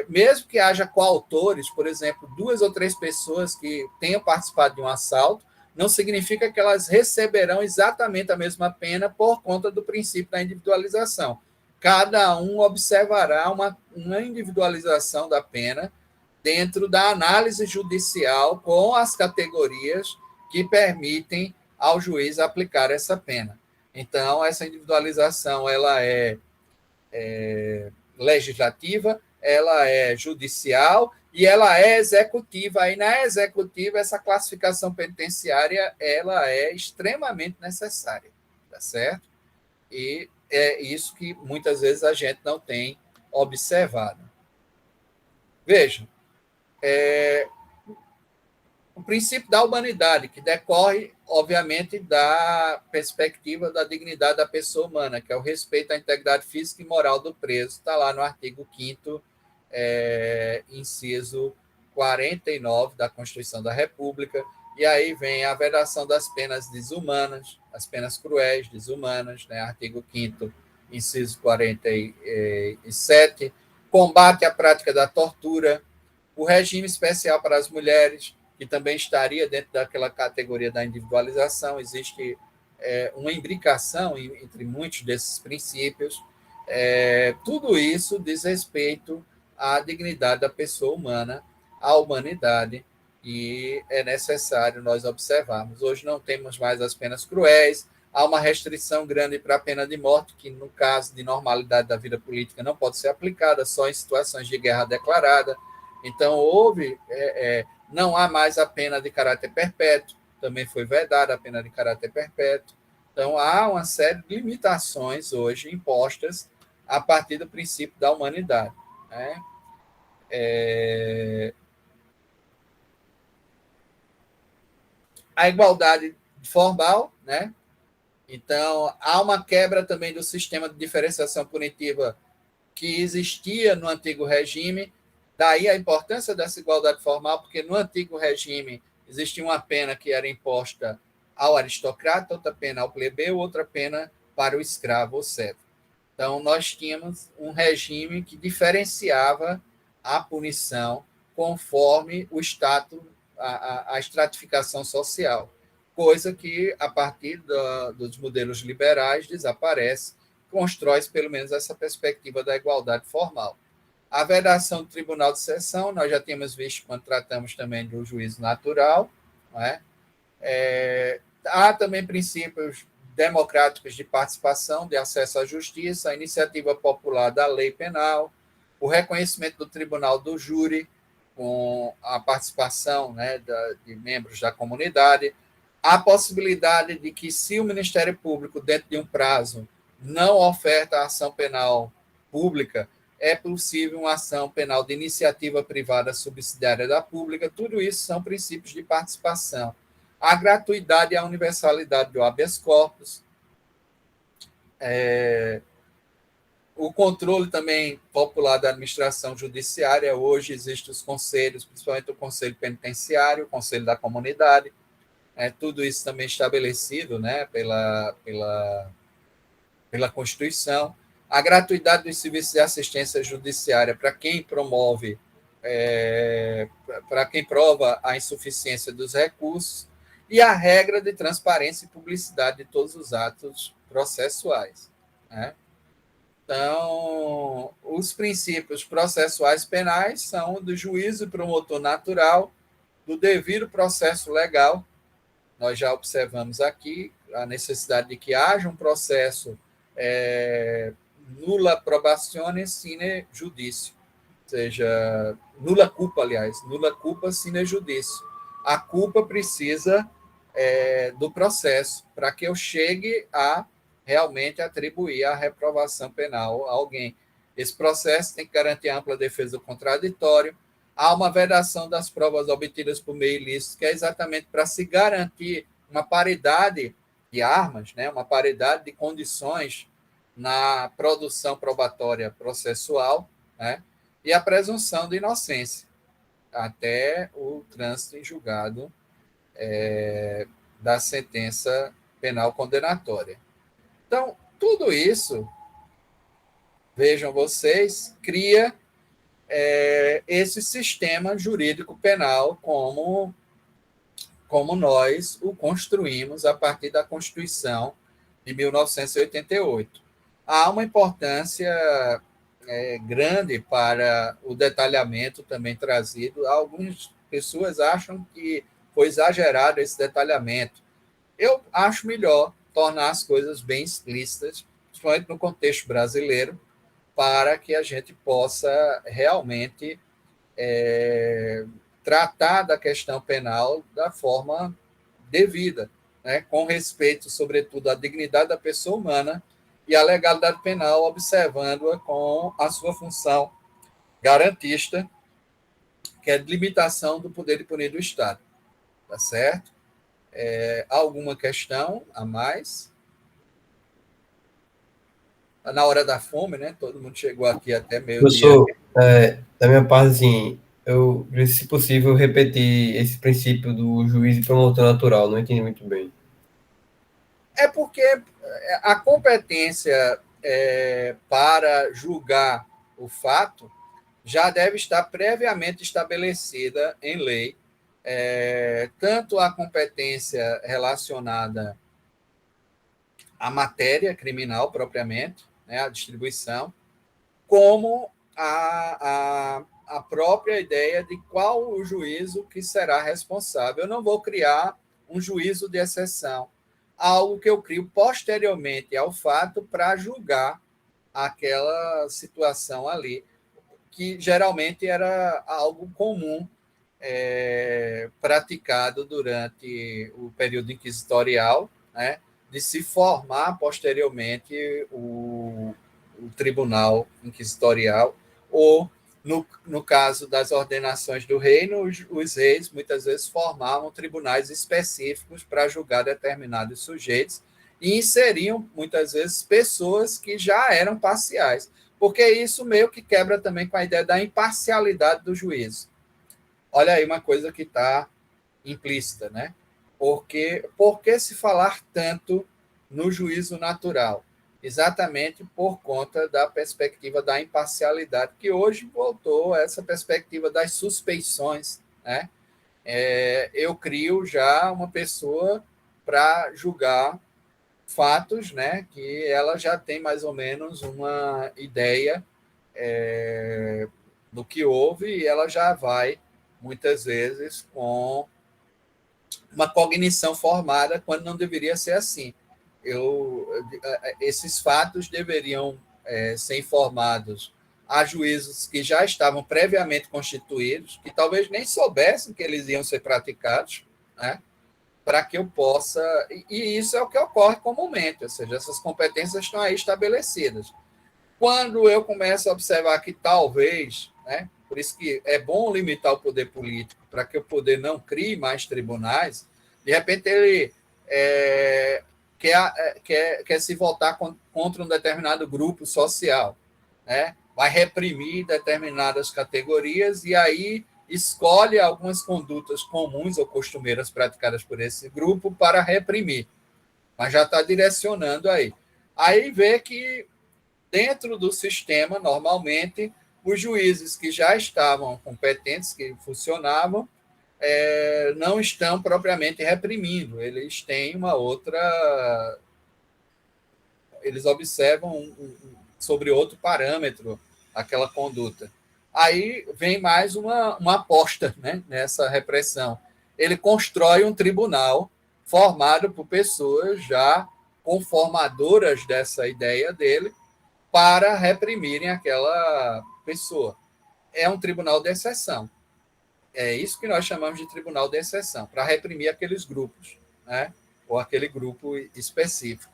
mesmo que haja coautores, por exemplo, 2 ou 3 pessoas que tenham participado de um assalto, não significa que elas receberão exatamente a mesma pena por conta do princípio da individualização. Cada um observará uma individualização da pena dentro da análise judicial com as categorias que permitem ao juiz aplicar essa pena. Então, essa individualização ela é legislativa, ela é judicial e ela é executiva. Aí, na executiva, essa classificação penitenciária ela é extremamente necessária, tá certo? E é isso que muitas vezes a gente não tem observado. Vejam, o princípio da humanidade, que decorre, obviamente, da perspectiva da dignidade da pessoa humana, que é o respeito à integridade física e moral do preso, está lá no artigo 5º, inciso 49 da Constituição da República, e aí vem a vedação das penas desumanas, as penas cruéis, desumanas, né? Artigo 5º, inciso 47, combate à prática da tortura, o regime especial para as mulheres, que também estaria dentro daquela categoria da individualização. Existe uma imbricação entre muitos desses princípios. Tudo isso diz respeito à dignidade da pessoa humana, à humanidade, e é necessário nós observarmos. Hoje não temos mais as penas cruéis, há uma restrição grande para a pena de morte, que no caso de normalidade da vida política não pode ser aplicada, só em situações de guerra declarada. Então, não há mais a pena de caráter perpétuo, também foi vedada a pena de caráter perpétuo. Então, há uma série de limitações hoje impostas a partir do princípio da humanidade, né? A igualdade formal, né? Então, há uma quebra também do sistema de diferenciação punitiva que existia no antigo regime. Daí a importância dessa igualdade formal, porque no antigo regime existia uma pena que era imposta ao aristocrata, outra pena ao plebeu, outra pena para o escravo ou servo. Então, nós tínhamos um regime que diferenciava a punição conforme o status, a estratificação social. coisa que, a partir dos modelos liberais, desaparece, constrói pelo menos essa perspectiva da igualdade formal. A vedação do Tribunal de Seção, nós já tínhamos visto quando tratamos também do juízo natural, não é? Há também princípios democráticos de participação, de acesso à justiça, a iniciativa popular da lei penal, o reconhecimento do tribunal do júri, com a participação, né, de membros da comunidade, a possibilidade de que, se o Ministério Público, dentro de um prazo, não oferta a ação penal pública, é possível uma ação penal de iniciativa privada subsidiária da pública. Tudo isso são princípios de participação. A gratuidade e a universalidade do habeas corpus, o controle também popular da administração judiciária. Hoje existem os conselhos, principalmente o Conselho Penitenciário, o Conselho da Comunidade, tudo isso também estabelecido, né, pela Constituição. A gratuidade dos serviços de assistência judiciária para quem promove, para quem prova a insuficiência dos recursos, e a regra de transparência e publicidade de todos os atos processuais, né? Então, os princípios processuais penais são do juízo e promotor natural, do devido processo legal. Nós já observamos aqui a necessidade de que haja um processo nulla probatione sine judicio, ou seja, nulla culpa, aliás, nulla culpa sine judicio. A culpa precisa do processo para que eu chegue a realmente atribuir a reprovação penal a alguém. Esse processo tem que garantir ampla defesa do contraditório. Há uma vedação das provas obtidas por meio ilícito, que é exatamente para se garantir uma paridade de armas, né, uma paridade de condições na produção probatória processual, né, e a presunção de inocência, até o trânsito em julgado da sentença penal condenatória. Então, tudo isso, vejam vocês, cria esse sistema jurídico penal como nós o construímos a partir da Constituição de 1988. Há uma importância grande para o detalhamento também trazido. Algumas pessoas acham que foi exagerado esse detalhamento. Eu acho melhor tornar as coisas bem explícitas, principalmente no contexto brasileiro, para que a gente possa realmente tratar da questão penal da forma devida, né, com respeito, sobretudo, à dignidade da pessoa humana e à legalidade penal, observando-a com a sua função garantista, que é de limitação do poder de punir do Estado. Tá certo? Alguma questão a mais? Na hora da fome, né? Todo mundo chegou aqui até meio-dia. Professor, da minha parte, assim, eu, se possível, repetir esse princípio do juiz e promotor natural, não entendi muito bem. É porque a competência para julgar o fato já deve estar previamente estabelecida em lei, tanto a competência relacionada à matéria criminal propriamente, né, a distribuição, como a própria ideia de qual o juízo que será responsável. Eu não vou criar um juízo de exceção, algo que eu crio posteriormente ao fato para julgar aquela situação ali, que geralmente era algo comum praticado durante o período inquisitorial, né, de se formar posteriormente o tribunal inquisitorial, ou, no caso das ordenações do reino, os reis muitas vezes formavam tribunais específicos para julgar determinados sujeitos e inseriam, muitas vezes, pessoas que já eram parciais, porque isso meio que quebra também com a ideia da imparcialidade do juízo. Olha aí uma coisa que está implícita, né? Por que se falar tanto no juízo natural? Exatamente por conta da perspectiva da imparcialidade, que hoje voltou a essa perspectiva das suspeições, né? Eu crio já uma pessoa para julgar fatos, né, que ela já tem mais ou menos uma ideia do que houve e ela já vai, muitas vezes, com uma cognição formada quando não deveria ser assim. Esses fatos deveriam ser informados a juízos que já estavam previamente constituídos, que talvez nem soubessem que eles iam ser praticados, né? Para que eu possa... E isso é o que ocorre comumente, ou seja, essas competências estão aí estabelecidas. Quando eu começo a observar que talvez, né, por isso que é bom limitar o poder político, para que o poder não crie mais tribunais, de repente ele quer se voltar contra um determinado grupo social, né? Vai reprimir determinadas categorias e aí escolhe algumas condutas comuns ou costumeiras praticadas por esse grupo para reprimir, mas já está direcionando aí. Aí vê que dentro do sistema, normalmente, os juízes que já estavam competentes, que funcionavam, não estão propriamente reprimindo, eles têm uma outra... Eles observam sobre outro parâmetro aquela conduta. Aí vem mais uma aposta, né, nessa repressão. Ele constrói um tribunal formado por pessoas já conformadoras dessa ideia dele para reprimirem aquela pessoa. É um tribunal de exceção. É isso que nós chamamos de tribunal de exceção, para reprimir aqueles grupos, né, ou aquele grupo específico.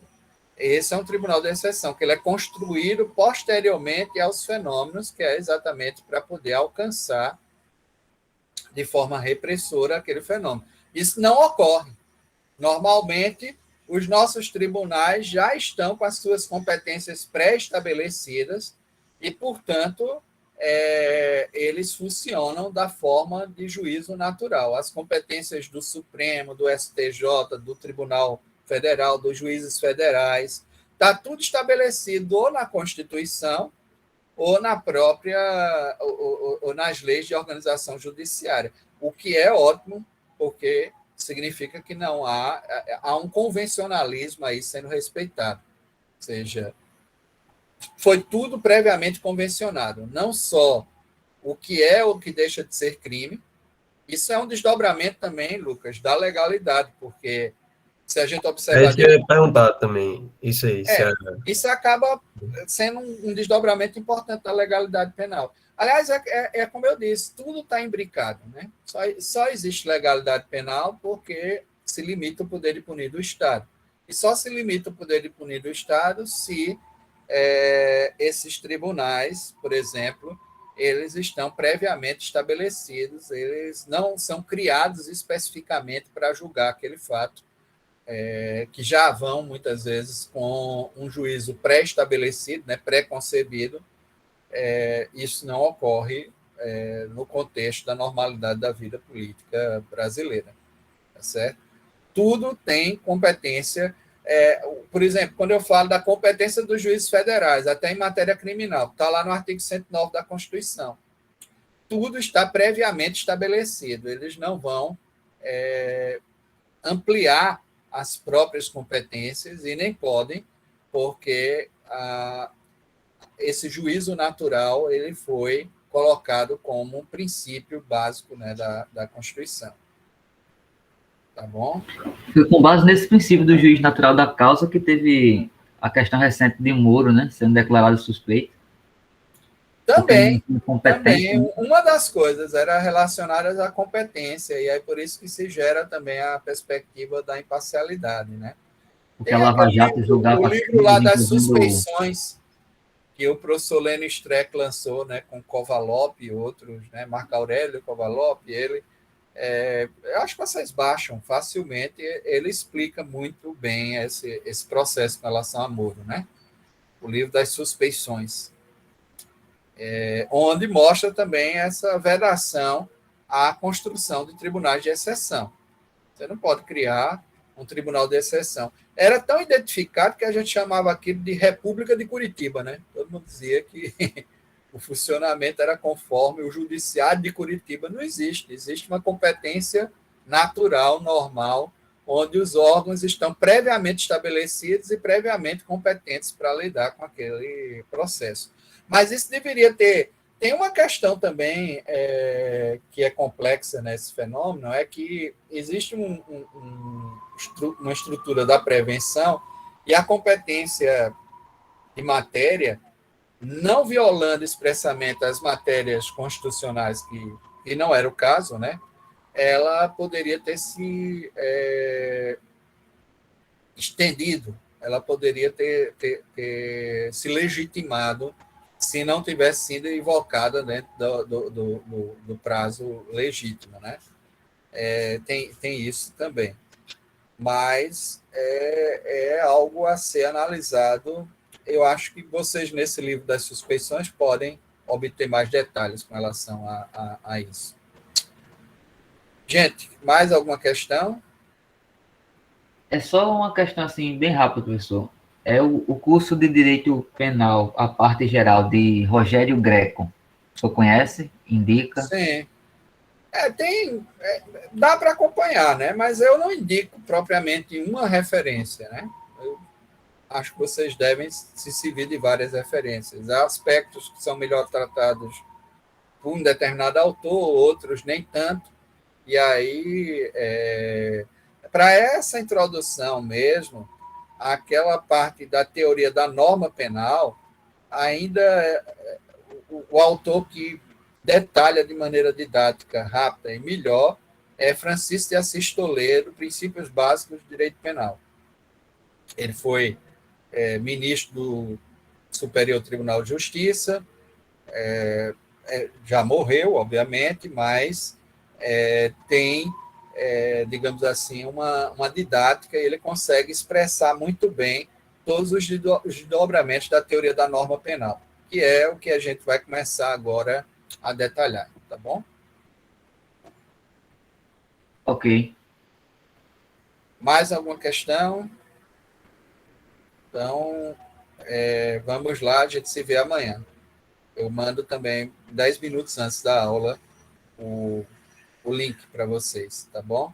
Esse é um tribunal de exceção, que ele é construído posteriormente aos fenômenos, que é exatamente para poder alcançar de forma repressora aquele fenômeno. Isso não ocorre. Normalmente, os nossos tribunais já estão com as suas competências pré-estabelecidas e, portanto, eles funcionam da forma de juízo natural. As competências do Supremo, do STJ, do Tribunal Federal, dos juízes federais, está tudo estabelecido ou na Constituição ou na própria ou nas leis de organização judiciária, o que é ótimo, porque significa que não há um convencionalismo aí sendo respeitado. Ou seja, foi tudo previamente convencionado, não só o que é ou o que deixa de ser crime. Isso é um desdobramento também, Lucas, da legalidade, porque se a gente observar... isso que eu ia perguntar também, isso aí. Isso acaba sendo um desdobramento importante da legalidade penal. Aliás, como eu disse, tudo está imbricado, né? Só existe legalidade penal porque se limita o poder de punir do Estado. E só se limita o poder de punir do Estado se esses tribunais, por exemplo, eles estão previamente estabelecidos, eles não são criados especificamente para julgar aquele fato, que já vão, muitas vezes, com um juízo pré-estabelecido, né, pré-concebido. Isso não ocorre no contexto da normalidade da vida política brasileira, tá certo? Tudo tem competência. Por exemplo, quando eu falo da competência dos juízes federais, até em matéria criminal, está lá no artigo 109 da Constituição. Tudo está previamente estabelecido. Eles não vão ampliar as próprias competências e nem podem, porque esse juízo natural ele foi colocado como um princípio básico, né, da Constituição. Tá bom? Foi com base nesse princípio do juiz natural da causa que teve a questão recente de Moro, né, sendo declarado suspeito. Também, uma das coisas era relacionada à competência, e é por isso que se gera também a perspectiva da imparcialidade, né? Porque a Lava Jato julgava... O livro lá das suspeições, que o professor Lênin Streck lançou, né, com Kovalop e outros, né, Marco Aurélio Kovalop, ele... eu acho que vocês baixam facilmente, ele explica muito bem esse processo com relação a Moro, né? O livro das suspeições. Onde mostra também essa vedação à construção de tribunais de exceção. Você não pode criar um tribunal de exceção. Era tão identificado que a gente chamava aquilo de República de Curitiba, né? Todo mundo dizia que o funcionamento era conforme o Judiciário de Curitiba. Não existe. Existe uma competência natural, normal, onde os órgãos estão previamente estabelecidos e previamente competentes para lidar com aquele processo. Mas isso deveria ter... Tem uma questão também que é complexa nesse fenômeno, é que existe uma estrutura da prevenção e a competência de matéria, não violando expressamente as matérias constitucionais, que não era o caso, né? Ela poderia ter se estendido, ela poderia ter se legitimado se não tivesse sido invocada dentro do prazo legítimo, né? Tem isso também. Mas é algo a ser analisado. Eu acho que vocês, nesse livro das suspeições, podem obter mais detalhes com relação a isso. Gente, mais alguma questão? É só uma questão assim, bem rápida, professor. É o curso de Direito Penal, a parte geral, de Rogério Greco. O senhor conhece? Indica? Sim. Dá para acompanhar, né? Mas eu não indico propriamente uma referência, né? Eu acho que vocês devem se servir de várias referências. Há aspectos que são melhor tratados por um determinado autor, outros nem tanto. E aí, para essa introdução mesmo, aquela parte da teoria da norma penal, ainda o autor que detalha de maneira didática, rápida e melhor é Francisco de Assis Toledo, Princípios Básicos do Direito Penal. Ele foi ministro do Superior Tribunal de Justiça, já morreu, obviamente, mas tem, digamos assim, uma didática, e ele consegue expressar muito bem todos os desdobramentos da teoria da norma penal, que é o que a gente vai começar agora a detalhar, tá bom? Ok. Mais alguma questão? Então, vamos lá, a gente se vê amanhã. Eu mando também 10 minutos antes da aula o link para vocês, tá bom?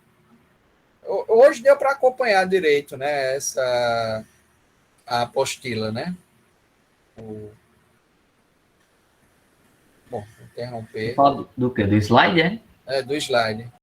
Hoje deu para acompanhar direito, né, a apostila, né? Bom, interromper. Fala do quê? Do slide, é? Do slide.